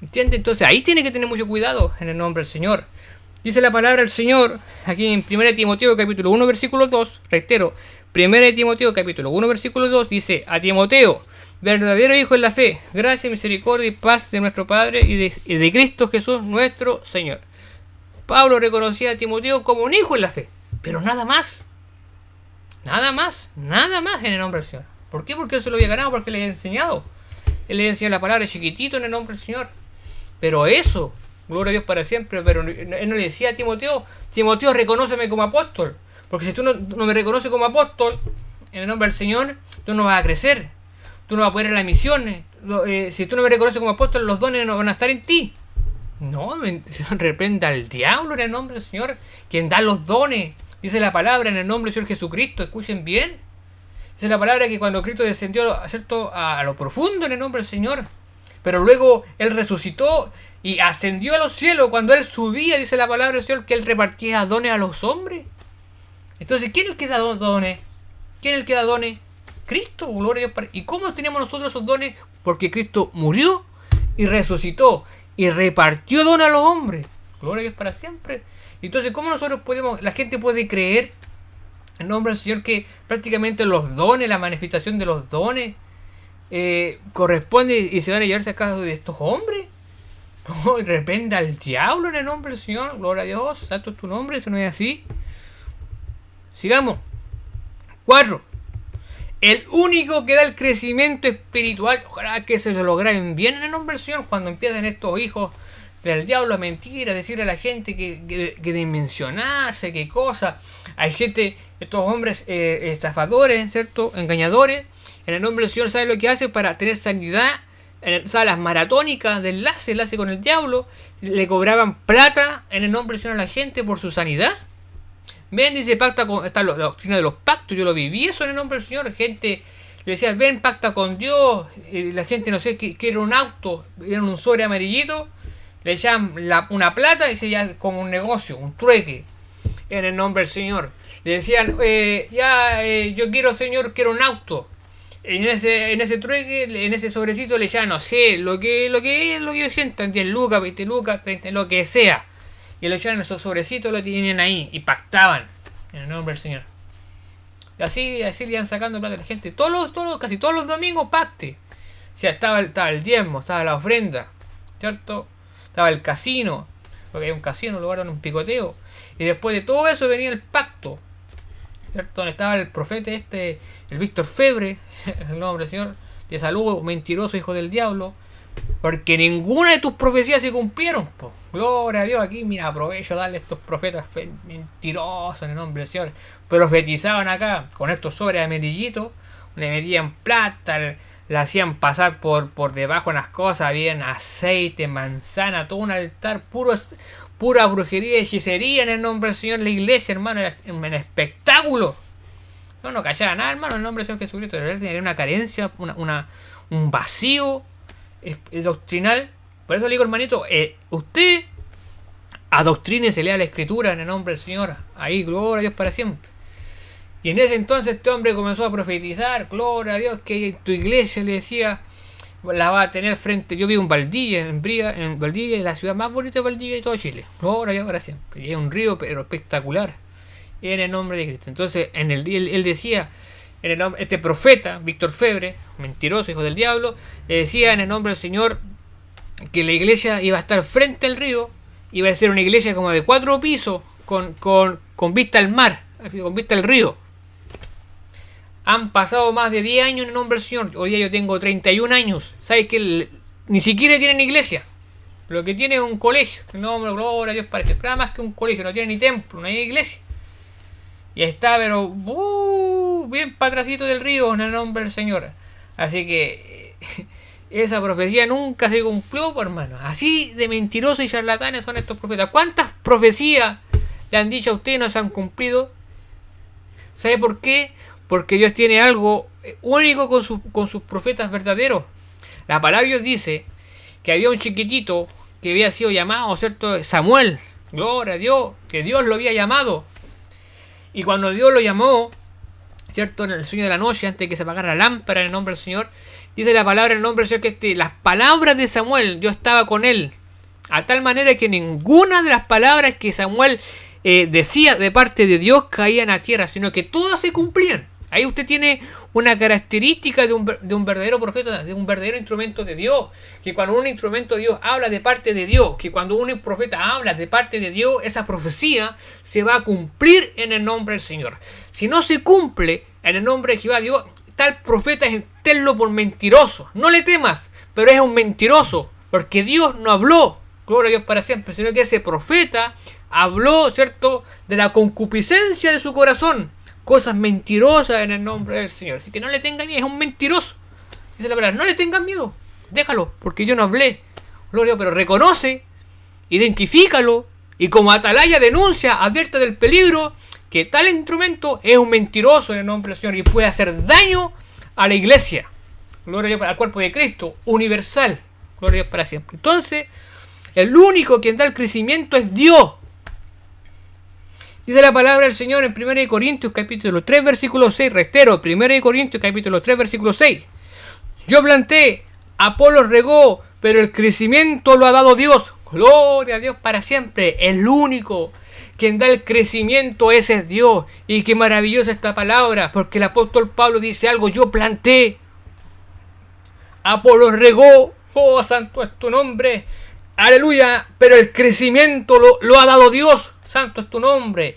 ¿Entiende? Entonces ahí tiene que tener mucho cuidado en el nombre del Señor. Dice la palabra del Señor aquí en 1 Timoteo capítulo 1 versículo 2, reitero, 1 Timoteo capítulo 1 versículo 2 dice: a Timoteo, verdadero hijo en la fe, gracia, misericordia y paz de nuestro Padre y de Cristo Jesús nuestro Señor. Pablo reconocía a Timoteo como un hijo en la fe, pero nada más. Nada más en el nombre del Señor. ¿Por qué? Porque él se lo había ganado, porque le había enseñado. Él le había enseñado la palabra chiquitito en el nombre del Señor. Pero eso, gloria a Dios para siempre, pero él no le decía a Timoteo: Timoteo, reconóceme como apóstol. Porque si tú no me reconoces como apóstol, en el nombre del Señor, tú no vas a crecer. Tú no vas a poder ir a las misiones. Si tú no me reconoces como apóstol, los dones no van a estar en ti. No, reprenda al diablo en el nombre del Señor, quien da los dones. Dice la palabra en el nombre del Señor Jesucristo, escuchen bien. Dice la palabra que cuando Cristo descendió, ¿cierto?, a lo profundo en el nombre del Señor, pero luego Él resucitó, y ascendió a los cielos. Cuando él subía, dice la palabra del Señor, que él repartía dones a los hombres. Entonces, ¿quién es el que da dones? ¿Quién es el que da dones? Cristo, gloria a Dios. ¿Y cómo tenemos nosotros esos dones? Porque Cristo murió y resucitó y repartió dones a los hombres. Gloria a Dios para siempre. Entonces, ¿cómo nosotros podemos, la gente puede creer en nombre del Señor que prácticamente los dones, la manifestación de los dones, corresponde y se van a llevarse a cabo de estos hombres? No, y reprenda al diablo en el nombre del Señor. Gloria a Dios, santo es tu nombre, eso no es así. Sigamos. 4. El único que da el crecimiento espiritual, ojalá que se lo logren bien en el nombre del Señor, cuando empiezan estos hijos del diablo a mentir, a decirle a la gente que dimensionarse, qué cosa. Hay gente, estos hombres estafadores, ¿cierto? Engañadores. En el nombre del Señor, ¿sabe lo que hace para tener sanidad? ¿Sabe? Las maratónicas de enlace con el diablo, le cobraban plata en el nombre del Señor a la gente por su sanidad. Ven, dice, pacta con... Está la doctrina de los pactos, yo lo viví eso en el nombre del Señor. Gente le decía, ven, pacta con Dios. Y la gente, no sé, quiere un auto, era un sobre amarillito, le echaban una plata, dice, ya como un negocio, un trueque, en el nombre del Señor. Le decían, yo quiero, Señor, quiero un auto. En ese trueque, en ese sobrecito le echaban, no sé, lo que sientan, 10 lucas, 20 lucas, 30, lo que sea. Y lo echaban en esos sobrecitos, lo tenían ahí y pactaban en el nombre del Señor. Y así le iban sacando plata a la gente. Casi todos los domingos pacte. O sea, estaba el diezmo, estaba la ofrenda, ¿cierto? Estaba el casino, porque hay un casino, lugar donde un picoteo. Y después de todo eso venía el pacto, ¿cierto? Donde estaba el profeta el Víctor Febre, el nombre del Señor. Te saludo, mentiroso hijo del diablo. Porque ninguna de tus profecías se cumplieron, po. Gloria a Dios, aquí mira, aprovecho darle a estos profetas mentirosos en el nombre del Señor. Profetizaban acá con estos sobres amarillitos, le metían plata, le hacían pasar por debajo de las cosas, habían aceite, manzana, todo un altar, pura brujería y hechicería en el nombre del Señor. La iglesia, hermano, era un espectáculo. No callaba nada, hermano, en el nombre del Señor Jesucristo. De verdad tenía una carencia, un vacío doctrinal. Por eso le digo, hermanito, usted adoctrínese, lea la escritura en el nombre del Señor. Ahí, gloria a Dios para siempre. Y en ese entonces este hombre comenzó a profetizar, gloria a Dios, que tu iglesia, le decía, la va a tener frente. Yo vivo en Valdivia, en Valdivia, la ciudad más bonita de Valdivia de todo Chile. Gloria a Dios para siempre. Y es un río pero espectacular en el nombre de Cristo. Entonces él decía, en el nombre, este profeta, Víctor Febre, mentiroso, hijo del diablo, le decía en el nombre del Señor que la iglesia iba a estar frente al río, iba a ser una iglesia como de 4 pisos, con vista al mar, con vista al río. Han pasado más de 10 años en el nombre del Señor. Hoy día yo tengo 31 años. ¿Sabes que ni siquiera tienen iglesia? Lo que tiene es un colegio. No, gloria a Dios, parece. Nada más que un colegio, no tiene ni templo, no hay iglesia. Y está, pero bien patracito del río en el nombre del Señor. Así que esa profecía nunca se cumplió, por hermano. Así de mentirosos y charlatanes son estos profetas. ¿Cuántas profecías le han dicho a usted y no se han cumplido? ¿Sabe por qué? Porque Dios tiene algo único con sus profetas verdaderos. La palabra de Dios dice que había un chiquitito que había sido llamado, ¿cierto? Samuel. Gloria a Dios, que Dios lo había llamado. Y cuando Dios lo llamó, ¿cierto? En el sueño de la noche, antes de que se apagara la lámpara, en el nombre del Señor, dice la palabra en el nombre del Señor que las palabras de Samuel, Dios estaba con él. A tal manera que ninguna de las palabras que Samuel decía de parte de Dios caían a tierra, sino que todas se cumplían. Ahí usted tiene una característica de un verdadero profeta, de un verdadero instrumento de Dios. Que cuando un instrumento de Dios habla de parte de Dios, que cuando un profeta habla de parte de Dios, esa profecía se va a cumplir en el nombre del Señor. Si no se cumple en el nombre de Jehová Dios, tal profeta es tenlo por mentiroso. No le temas, pero es un mentiroso, porque Dios no habló, gloria a Dios para siempre, sino que ese profeta habló, ¿cierto?, de la concupiscencia de su corazón. Cosas mentirosas en el nombre del Señor. Así que no le tengan miedo, es un mentiroso. Dice la palabra, no le tengan miedo. Déjalo, porque yo no hablé. Gloria, pero reconoce, identifícalo y como atalaya denuncia, advierte del peligro que tal instrumento es un mentiroso en el nombre del Señor y puede hacer daño a la iglesia. Gloria a Dios, al cuerpo de Cristo, universal. Gloria a Dios para siempre. Entonces, El único quien da el crecimiento es Dios. Dice la palabra del Señor en 1 Corintios capítulo 3 versículo 6. Reitero, 1 Corintios capítulo 3 versículo 6. Yo planté, Apolo regó, pero el crecimiento lo ha dado Dios. Gloria a Dios para siempre. El único quien da el crecimiento, ese es Dios. Y qué maravillosa esta palabra, porque el apóstol Pablo dice algo: yo planté, Apolo regó, oh santo es tu nombre, aleluya, pero el crecimiento lo ha dado Dios. Santo es tu nombre.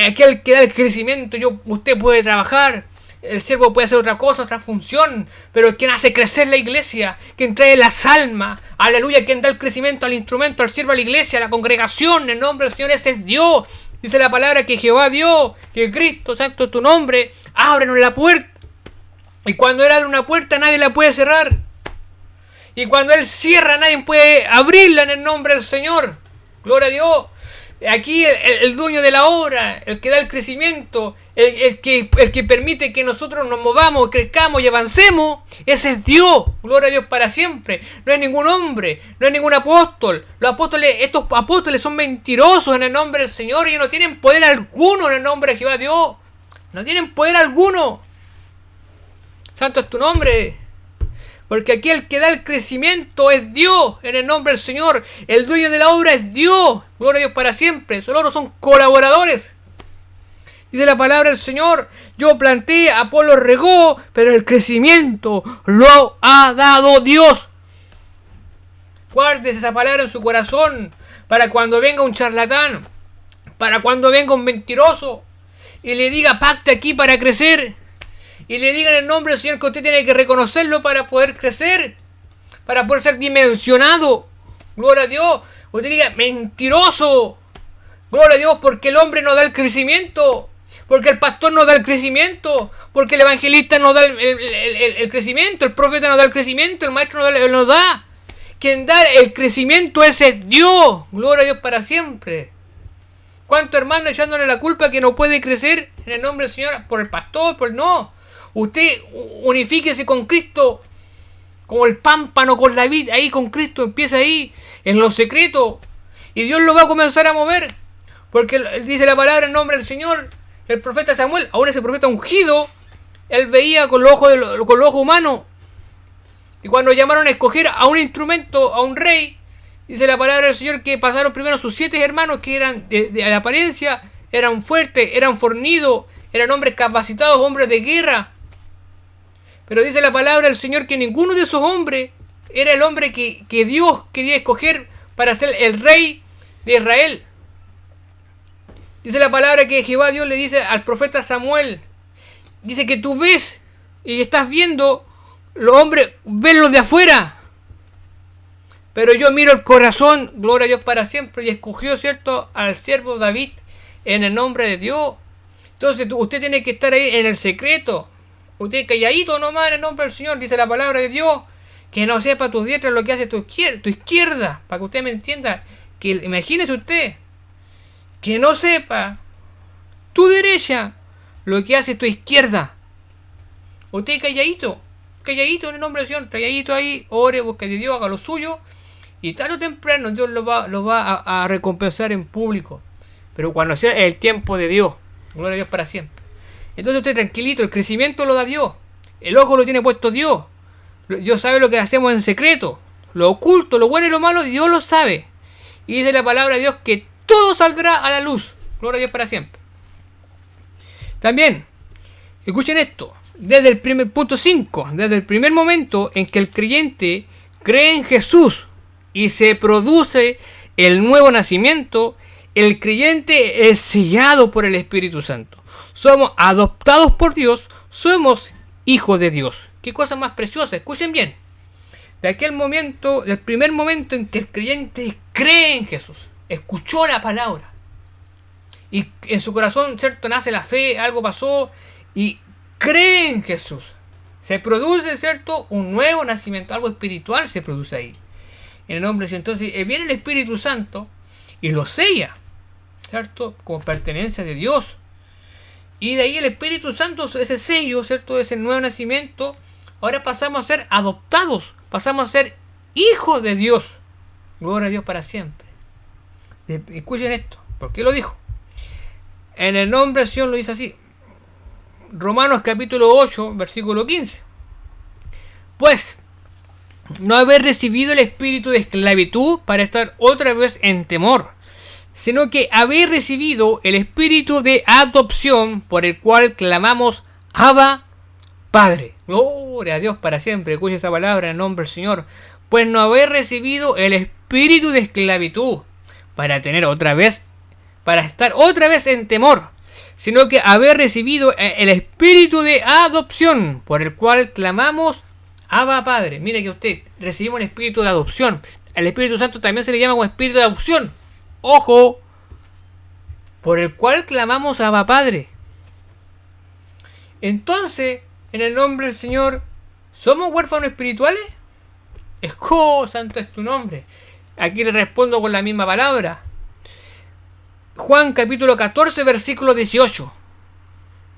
Aquel que da el crecimiento, usted puede trabajar, el siervo puede hacer otra cosa, otra función, pero quien hace crecer la iglesia, quien trae las almas, aleluya, quien da el crecimiento al instrumento, al siervo, a la iglesia, a la congregación, en nombre del Señor, ese es Dios. Dice la palabra que Jehová dio, que Cristo, santo es tu nombre, ábrenos la puerta. Y cuando Él abre una puerta, nadie la puede cerrar. Y cuando Él cierra, nadie puede abrirla, en el nombre del Señor. Gloria a Dios. Aquí el dueño de la obra, el que da el crecimiento, el que permite que nosotros nos movamos, crezcamos y avancemos, ese es Dios. Gloria a Dios para siempre. No hay ningún hombre, no hay ningún apóstol. Estos apóstoles son mentirosos en el nombre del Señor. Ellos no tienen poder alguno en el nombre de Jehová Dios. No tienen poder alguno. Santo es tu nombre. Porque aquí el que da el crecimiento es Dios, en el nombre del Señor. El dueño de la obra es Dios. Gloria a Dios para siempre. Solo son colaboradores. Dice la palabra del Señor: yo planté, Apolo regó, pero el crecimiento lo ha dado Dios. Guárdese esa palabra en su corazón, para cuando venga un charlatán, para cuando venga un mentiroso y le diga: pacte aquí para crecer, y le digan en el nombre del Señor que usted tiene que reconocerlo para poder crecer, para poder ser dimensionado. Gloria a Dios. Usted diga: mentiroso. Gloria a Dios, porque el hombre no da el crecimiento, porque el pastor no da el crecimiento, porque el evangelista no da el crecimiento, el profeta no da el crecimiento, el maestro no da. Quien da el crecimiento ese es Dios. Gloria a Dios para siempre. ¿Cuántos hermanos echándole la culpa que no puede crecer en el nombre del Señor? Por el pastor, por no. Usted unifíquese con Cristo, como el pámpano con la vid, ahí con Cristo, empieza ahí, en lo secreto, y Dios lo va a comenzar a mover, porque dice la palabra en nombre del Señor, el profeta Samuel, aún ese profeta ungido, él veía con los ojos humanos, y cuando llamaron a escoger a un instrumento, a un rey, dice la palabra del Señor que pasaron primero sus 7 hermanos que eran de apariencia, eran fuertes, eran fornidos, eran hombres capacitados, hombres de guerra. Pero dice la palabra del Señor que ninguno de esos hombres era el hombre que Dios quería escoger para ser el rey de Israel. Dice la palabra que Jehová Dios le dice al profeta Samuel, dice que tú ves y estás viendo, los hombres ven los de afuera, pero yo miro el corazón. Gloria a Dios para siempre. Y escogió, ¿cierto?, al siervo David en el nombre de Dios. Entonces usted tiene que estar ahí en el secreto. Usted calladito nomás en el nombre del Señor, dice la palabra de Dios, que no sepa tu diestra lo que hace tu izquierda, para que usted me entienda, que imagínese usted, que no sepa tu derecha lo que hace tu izquierda. Usted calladito en el nombre del Señor, calladito ahí, ore, busque de Dios, haga lo suyo, y tarde o temprano Dios lo va a recompensar en público, pero cuando sea el tiempo de Dios. Gloria a Dios para siempre. Entonces usted tranquilito, el crecimiento lo da Dios. El ojo lo tiene puesto Dios. Dios sabe lo que hacemos en secreto. Lo oculto, lo bueno y lo malo, Dios lo sabe. Y dice la palabra de Dios que todo saldrá a la luz. Gloria a Dios para siempre. También, escuchen esto. Desde el primer punto 5, desde el primer momento en que el creyente cree en Jesús y se produce el nuevo nacimiento, el creyente es sellado por el Espíritu Santo. Somos adoptados por Dios, somos hijos de Dios. Qué cosa más preciosa, escuchen bien. De aquel momento, del primer momento en que el creyente cree en Jesús, escuchó la palabra, y en su corazón, ¿cierto?, nace la fe, algo pasó, y cree en Jesús. Se produce, ¿cierto?, un nuevo nacimiento, algo espiritual se produce ahí. En el nombre de Dios. Entonces viene el Espíritu Santo y lo sella, ¿cierto?, como pertenencia de Dios. Y de ahí el Espíritu Santo, ese sello, ¿cierto?, ese nuevo nacimiento, ahora pasamos a ser adoptados, pasamos a ser hijos de Dios. Gloria a Dios para siempre. Escuchen esto. ¿Por qué lo dijo? En el nombre del Señor lo dice así. Romanos capítulo 8, versículo 15. Pues, no haber recibido el espíritu de esclavitud para estar otra vez en temor, sino que habéis recibido el espíritu de adopción por el cual clamamos Abba, Padre. Gloria a Dios para siempre. Escucha esta palabra en el nombre del Señor. Pues no habéis recibido el espíritu de esclavitud para tener otra vez, para estar otra vez en temor, sino que habéis recibido el espíritu de adopción por el cual clamamos Abba, Padre. Mire que usted recibimos el espíritu de adopción. El Espíritu Santo también se le llama como espíritu de adopción. Ojo, por el cual clamamos Abba, Padre. Entonces, en el nombre del Señor, ¿somos huérfanos espirituales? Santo es tu nombre. Aquí le respondo con la misma palabra. Juan capítulo 14, versículo 18.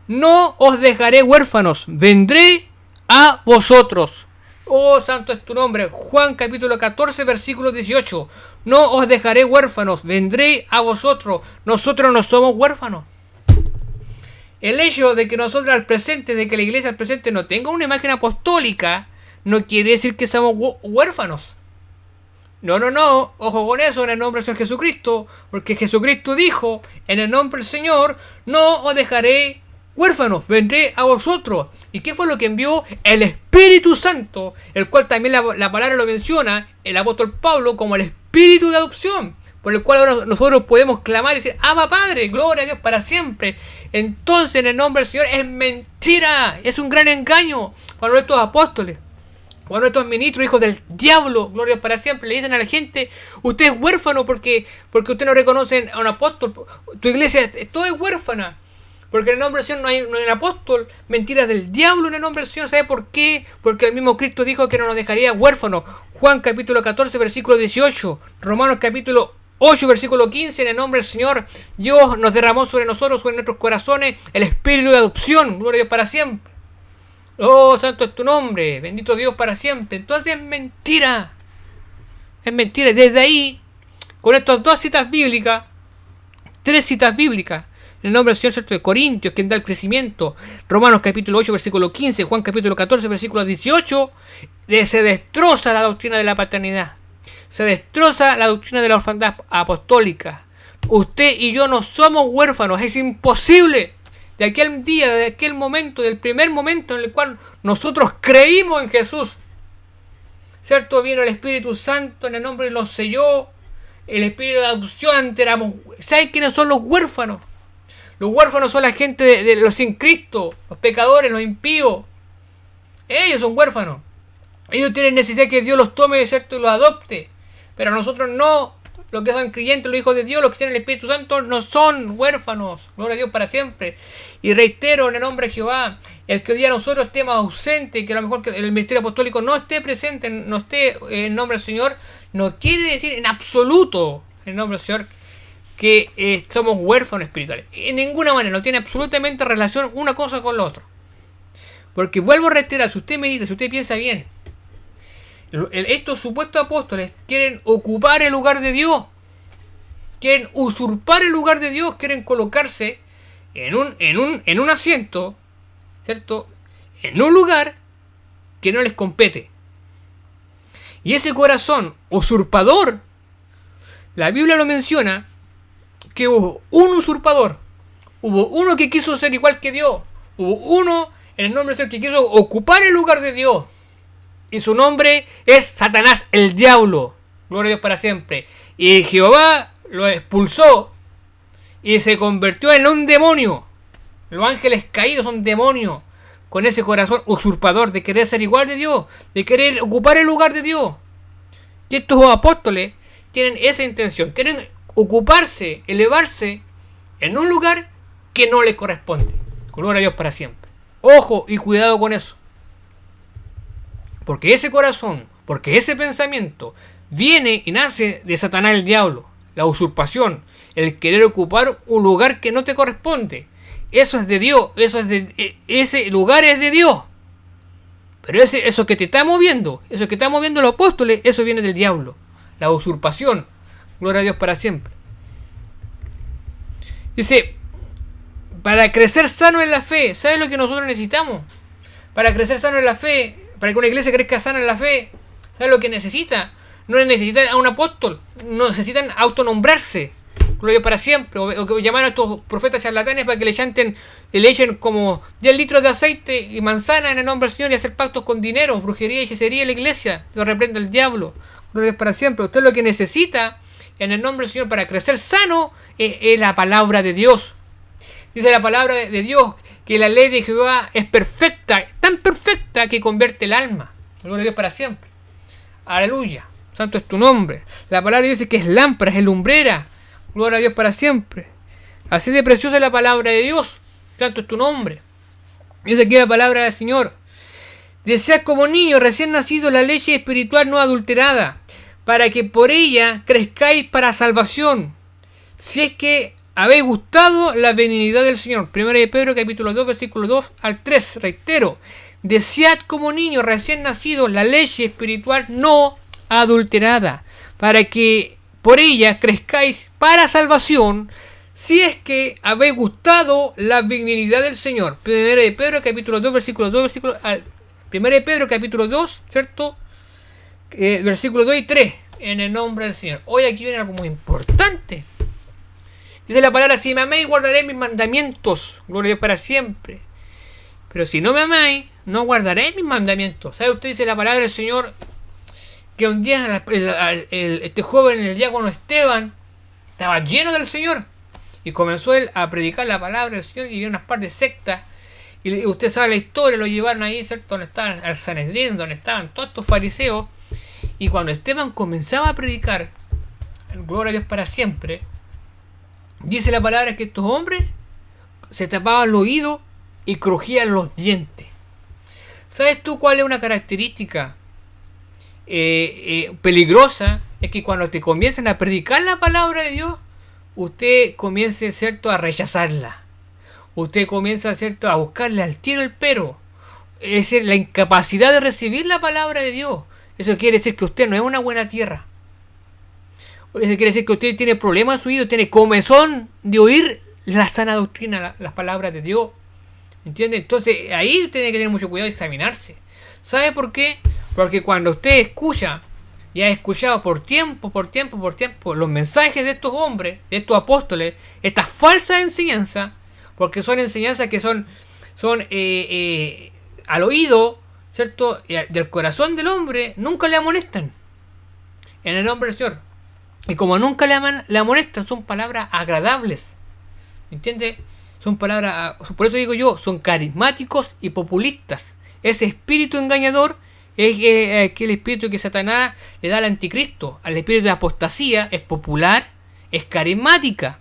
No os dejaré huérfanos, vendré a vosotros. Oh, santo es tu nombre. Juan capítulo 14, versículo 18. No os dejaré huérfanos, vendré a vosotros. Nosotros no somos huérfanos. El hecho de que nosotros al presente, de que la iglesia al presente no tenga una imagen apostólica, no quiere decir que somos huérfanos. No. Ojo con eso en el nombre del Señor Jesucristo. Porque Jesucristo dijo, en el nombre del Señor, no os dejaré huérfanos, vendré a vosotros. ¿Y qué fue lo que envió? El Espíritu Santo, el cual también la palabra lo menciona, el apóstol Pablo, como el Espíritu de adopción, por el cual ahora nosotros podemos clamar y decir, Abba, Padre, gloria a Dios para siempre. Entonces, en el nombre del Señor, es mentira, es un gran engaño para nuestros apóstoles, para nuestros ministros, hijos del diablo, gloria a Dios para siempre. Le dicen a la gente, usted es huérfano porque usted no reconoce a un apóstol, tu iglesia todo es huérfana. Porque en el nombre del Señor no hay un apóstol. Mentiras del diablo en el nombre del Señor. ¿Sabe por qué? Porque el mismo Cristo dijo que no nos dejaría huérfanos. Juan capítulo 14, versículo 18. Romanos capítulo 8, versículo 15. En el nombre del Señor, Dios nos derramó sobre nosotros, sobre nuestros corazones, el espíritu de adopción. Gloria a Dios para siempre. Oh, santo es tu nombre. Bendito Dios para siempre. Entonces es mentira. Es mentira. Desde ahí, con estas dos citas bíblicas, tres citas bíblicas, en el nombre del Señor, ¿cierto? De Corintios, quien da el crecimiento. Romanos capítulo 8, versículo 15. Juan capítulo 14, versículo 18. Se destroza la doctrina de la paternidad. Se destroza la doctrina de la orfandad apostólica. Usted y yo no somos huérfanos. Es imposible. De aquel día, de aquel momento, del primer momento en el cual nosotros creímos en Jesús, ¿cierto? Vino el Espíritu Santo en el nombre y nos selló. El espíritu de adopción. Enteramos. ¿Saben quiénes son los huérfanos? Los huérfanos son la gente de los sin Cristo, los pecadores, los impíos. Ellos son huérfanos. Ellos tienen necesidad que Dios los tome, ¿cierto? Y los adopte. Pero nosotros no. Los que son creyentes, los hijos de Dios, los que tienen el Espíritu Santo, no son huérfanos. Gloria a Dios para siempre. Y reitero en el nombre de Jehová, el que hoy día nosotros estemos ausentes, que a lo mejor que el ministerio apostólico no esté presente, no esté en nombre del Señor, no quiere decir en absoluto, en nombre del Señor, que somos huérfanos espirituales. En ninguna manera, no tiene absolutamente relación una cosa con la otra. Porque vuelvo a reiterar, si usted medita, si usted piensa bien, estos supuestos apóstoles quieren ocupar el lugar de Dios, quieren usurpar el lugar de Dios, quieren colocarse en un asiento, ¿cierto? En un lugar que no les compete. Y ese corazón usurpador, la Biblia lo menciona, que hubo un usurpador, hubo uno que quiso ser igual que Dios, hubo uno en el nombre del Señor que quiso ocupar el lugar de Dios, y su nombre es Satanás, el diablo. Gloria a Dios para siempre. Y Jehová lo expulsó y se convirtió en un demonio. Los ángeles caídos son demonios, con ese corazón usurpador de querer ser igual de Dios, de querer ocupar el lugar de Dios. Y estos apóstoles tienen esa intención, quieren ocuparse, elevarse en un lugar que no le corresponde. Gloria a Dios para siempre. Ojo y cuidado con eso. Porque ese corazón, porque ese pensamiento viene y nace de Satanás el diablo. La usurpación, el querer ocupar un lugar que no te corresponde. Eso es de Dios, ese lugar es de Dios. Pero eso que te está moviendo, eso que está moviendo los apóstoles, eso viene del diablo. la usurpación. Gloria a Dios para siempre. Dice, para crecer sano en la fe, ¿sabes lo que nosotros necesitamos? Para crecer sano en la fe, para que una iglesia crezca sana en la fe, ¿sabes lo que necesita? No necesitan a un apóstol, no necesitan autonombrarse. Gloria para siempre, o que llamar a estos profetas charlatanes para que le echen como 10 litros de aceite y manzana en el nombre del Señor y hacer pactos con dinero, brujería y hechicería en la iglesia, lo reprende el diablo. Gloria para siempre. Usted lo que necesita en el nombre del Señor para crecer sano es la palabra de Dios. Dice la palabra de Dios que la ley de Jehová es perfecta, tan perfecta que convierte el alma. Gloria a Dios para siempre. Aleluya. Santo es tu nombre. La palabra dice que es lámpara, es lumbrera. Gloria a Dios para siempre. Así de preciosa es la palabra de Dios. Santo es tu nombre. Dice aquí la palabra del Señor. Desead como niños recién nacidos la leche espiritual no adulterada, para que por ella crezcáis para salvación, si es que habéis gustado la benignidad del Señor. 1 de Pedro capítulo 2 versículo 2 al 3. Reitero. Desead como niños recién nacidos la leche espiritual no adulterada, para que por ella crezcáis para salvación, si es que habéis gustado la benignidad del Señor. 1 de Pedro capítulo 2 versículo 2 versículo al 1 de Pedro capítulo 2, ¿cierto? Versículo 2 y 3, en el nombre del Señor. Hoy aquí viene algo muy importante. Dice la palabra, si me amáis guardaré mis mandamientos, gloria a Dios para siempre. Pero si no me amáis, no guardaré mis mandamientos. ¿Sabe usted? Dice la palabra del Señor que un día este joven, el diácono Esteban, estaba lleno del Señor y comenzó él a predicar la palabra del Señor y vio unas partes sectas. Y usted sabe la historia, lo llevaron ahí, ¿cierto? Donde estaban al Sanedrín, donde estaban todos estos fariseos. Y cuando Esteban comenzaba a predicar, gloria a Dios para siempre, dice la palabra que estos hombres se tapaban los oídos y crujían los dientes. ¿Sabes tú cuál es una característica peligrosa? Es que cuando te comiencen a predicar la palabra de Dios, usted comience, ¿cierto?, a rechazarla. Usted comienza, ¿cierto?, a buscarle al tiro el pero. Es la incapacidad de recibir la palabra de Dios. Eso quiere decir que usted no es una buena tierra. Eso quiere decir que usted tiene problemas en su oído, tiene comezón de oír la sana doctrina, las palabras de Dios. ¿Entiende? Entonces ahí usted tiene que tener mucho cuidado de examinarse. ¿Sabe por qué? Porque cuando usted escucha y ha escuchado por tiempo los mensajes de estos hombres, de estos apóstoles, estas falsas enseñanzas, porque son enseñanzas que son al oído, ¿cierto?, del corazón del hombre, nunca le amonestan en el nombre del Señor. Y como nunca le amonestan, son palabras agradables. ¿Me entiende? Son palabras, por eso digo yo, son carismáticos y populistas. Ese espíritu engañador es aquel espíritu que Satanás le da al anticristo, al espíritu de apostasía. Es popular, es carismática,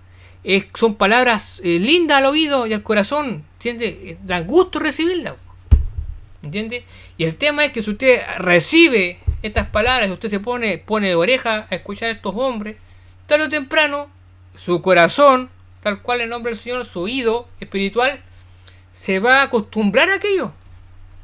son palabras lindas al oído y al corazón, ¿entiende? Dan gusto recibirlas, ¿entiende? Y el tema es que si usted recibe estas palabras, si usted se pone de oreja a escuchar a estos hombres, tarde o temprano su corazón, tal cual en nombre del Señor, su oído espiritual se va a acostumbrar a aquello.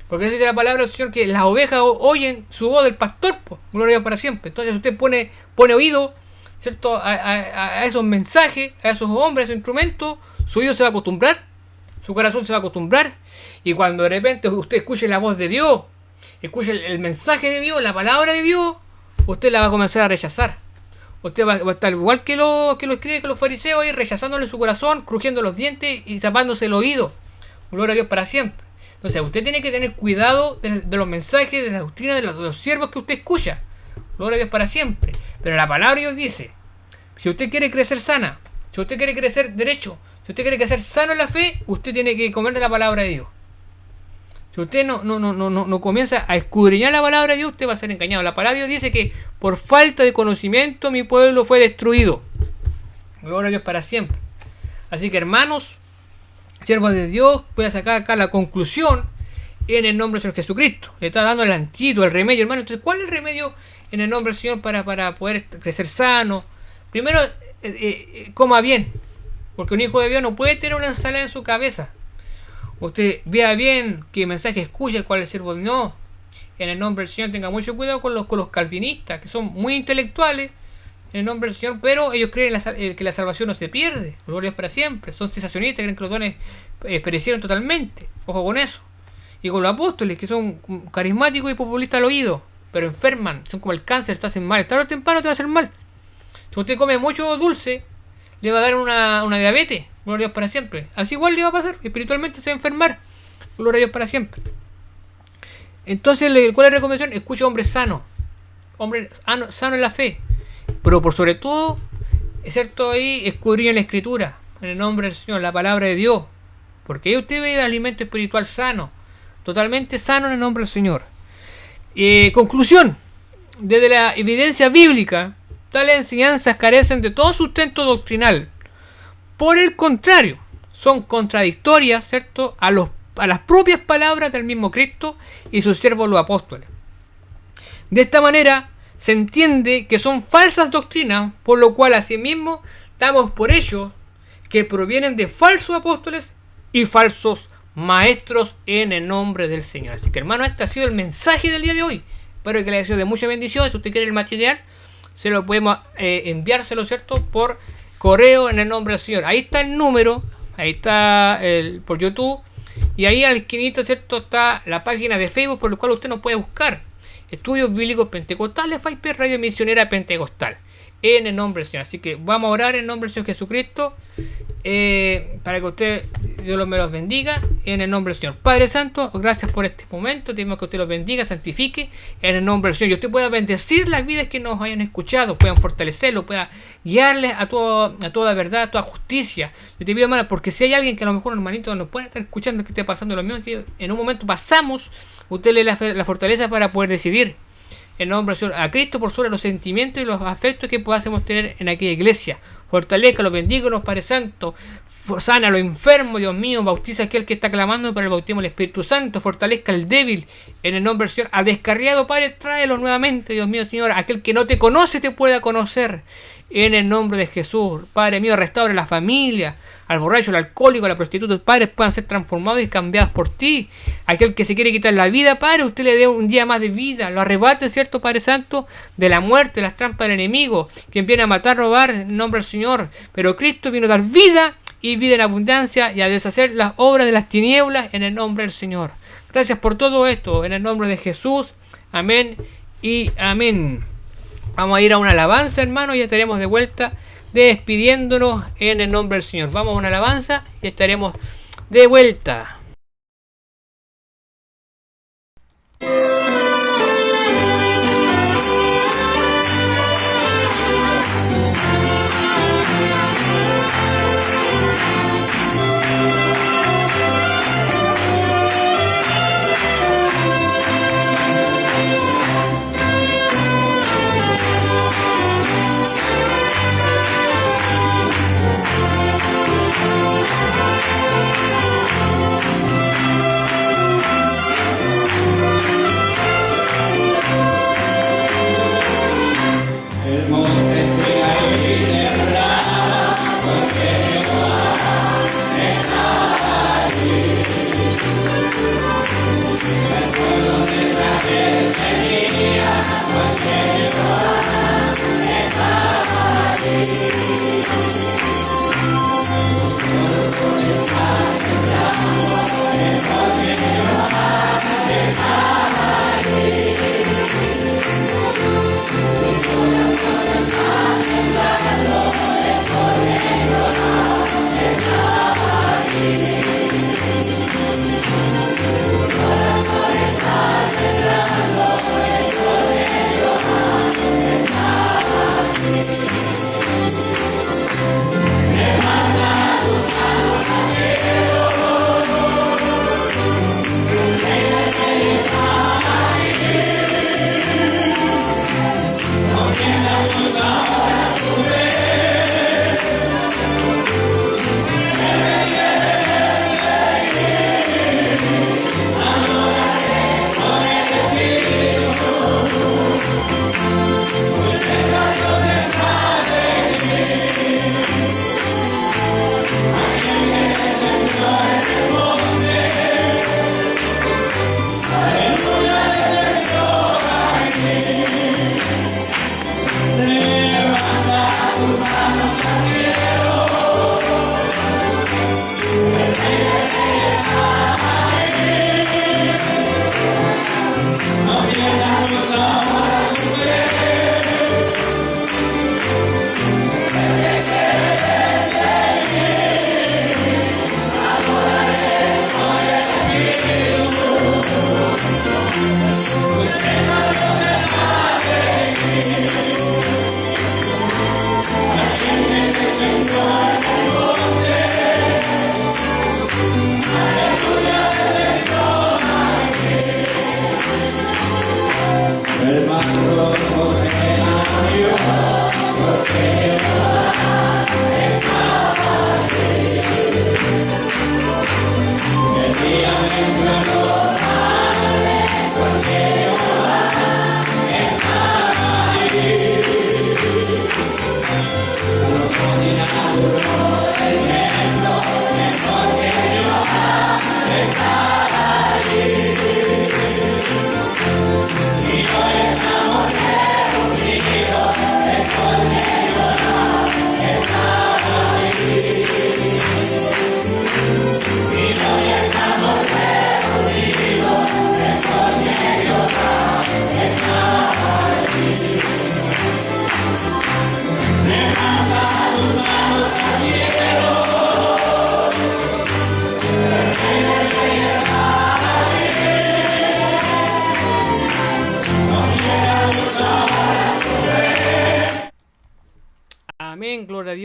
Porque dice la palabra del Señor que las ovejas oyen su voz del pastor, pues, gloria a Dios para siempre. Entonces usted pone oído, ¿cierto?, a esos mensajes, a esos hombres, a esos instrumentos, su oído se va a acostumbrar, su corazón se va a acostumbrar. Y cuando de repente usted escuche la voz de Dios, escuche el mensaje de Dios, la palabra de Dios, usted la va a comenzar a rechazar. Usted va a estar igual que lo escribe que los fariseos, ahí rechazándole su corazón, crujiendo los dientes y tapándose el oído. Gloria a Dios para siempre. Entonces usted tiene que tener cuidado de los mensajes, de la doctrina, de los siervos que usted escucha. Gloria a Dios para siempre. Pero la palabra de Dios dice, si usted quiere crecer sana, si usted quiere crecer derecho, si usted quiere crecer sano en la fe, usted tiene que comer de la palabra de Dios. Si usted no comienza a escudriñar la palabra de Dios, usted va a ser engañado. La palabra de Dios dice que por falta de conocimiento mi pueblo fue destruido. Gloria a Dios para siempre. Así que, hermanos, siervos de Dios, voy a sacar acá la conclusión en el nombre del Señor Jesucristo. Le está dando el antídoto, el remedio, hermano. Entonces, ¿cuál es el remedio en el nombre del Señor para poder crecer sano? Primero, coma bien. Porque un hijo de Dios no puede tener una ensalada en su cabeza. Usted vea bien qué mensaje escucha, cuál es el siervo de Dios. En el nombre del Señor, tenga mucho cuidado con los calvinistas, que son muy intelectuales, en el nombre del Señor, pero ellos creen que la salvación no se pierde, gloria es para siempre. Son cesacionistas, creen que los dones perecieron totalmente. Ojo con eso. Y con los apóstoles, que son carismáticos y populistas al oído, pero enferman, son como el cáncer, te hacen mal. Tarde o temprano te va a hacer mal. Si usted come mucho dulce, le va a dar una diabetes, gloria a Dios para siempre. Así igual le va a pasar, espiritualmente se va a enfermar, gloria a Dios para siempre. Entonces, ¿cuál es la recomendación? Escucha a hombres sanos, hombres sanos en la fe, pero por sobre todo, es cierto, ahí escudriñen la escritura, en el nombre del Señor, la palabra de Dios, porque ahí usted ve alimento espiritual sano, totalmente sano en el nombre del Señor. Conclusión, desde la evidencia bíblica, tales enseñanzas carecen de todo sustento doctrinal. Por el contrario, son contradictorias, ¿cierto?, a las propias palabras del mismo Cristo y sus siervos los apóstoles. De esta manera se entiende que son falsas doctrinas, por lo cual asimismo damos por hecho que provienen de falsos apóstoles y falsos maestros en el nombre del Señor. Así que, hermano, este ha sido el mensaje del día de hoy. Espero que le haya sido de mucha bendición. Si usted quiere el material, se lo podemos enviárselo, ¿cierto?, por correo en el nombre del Señor. Ahí está el número, ahí está por YouTube, y ahí a la esquinita, ¿cierto?, está la página de Facebook por la cual usted nos puede buscar. Estudios Bíblicos Pentecostales, FAIPE Radio Misionera Pentecostal, en el nombre del Señor. Así que vamos a orar en el nombre del Señor Jesucristo, para que usted, Dios me los bendiga, en el nombre del Señor. Padre Santo, gracias por este momento, pedimos que usted los bendiga, santifique en el nombre del Señor, y usted pueda bendecir las vidas que nos hayan escuchado, puedan fortalecerlos, pueda guiarles a toda verdad, a toda justicia. Yo te pido, hermano, porque si hay alguien que a lo mejor, hermanito, nos puede estar escuchando, que esté pasando lo mismo que en un momento pasamos, usted le dé la fortaleza para poder decidir en nombre del Señor a Cristo por sobre los sentimientos y los afectos que podamos tener en aquella iglesia. Fortalezca, los bendiga, Padre Santo. Sana a los enfermos, Dios mío. Bautiza a aquel que está clamando para el bautismo del Espíritu Santo. Fortalezca al débil en el nombre del Señor. Al descarriado, Padre, tráelo nuevamente, Dios mío, Señor. Aquel que no te conoce te pueda conocer en el nombre de Jesús. Padre mío, restaura la familia. Al borracho, al alcohólico, a la prostituta, padres puedan ser transformados y cambiados por ti. Aquel que se quiere quitar la vida, Padre, usted le dé un día más de vida, lo arrebate, ¿cierto, Padre Santo, de la muerte, las trampas del enemigo, quien viene a matar, robar, en nombre del Señor. Pero Cristo vino a dar vida y vida en abundancia y a deshacer las obras de las tinieblas en el nombre del Señor. Gracias por todo esto, en el nombre de Jesús. Amén y amén. Vamos a ir a una alabanza, hermano, y ya estaremos de vuelta, despidiéndonos en el nombre del Señor. Vamos a una alabanza y estaremos de vuelta.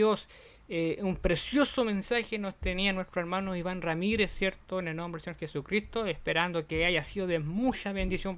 Dios. Un precioso mensaje nos tenía nuestro hermano Iván Ramírez, ¿cierto? En el nombre del Señor Jesucristo, esperando que haya sido de mucha bendición.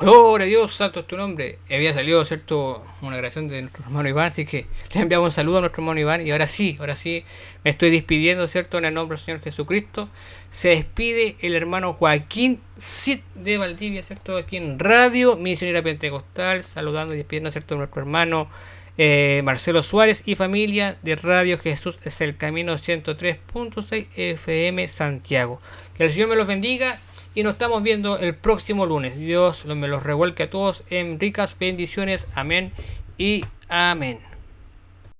Gloria a Dios, santo es tu nombre. Había salido, ¿cierto?, una grabación de nuestro hermano Iván, así que le enviamos un saludo a nuestro hermano Iván. Y ahora sí me estoy despidiendo, ¿cierto?, en el nombre del Señor Jesucristo. Se despide el hermano Joaquín Cid de Valdivia, ¿cierto?, aquí en Radio Misionera Pentecostal, saludando y despidiendo, ¿cierto?, de nuestro hermano Marcelo Suárez y familia de Radio Jesús es el Camino 103.6 FM Santiago. Que el Señor me los bendiga. Y nos estamos viendo el próximo lunes. Dios me los revuelque a todos en ricas bendiciones. Amén y amén.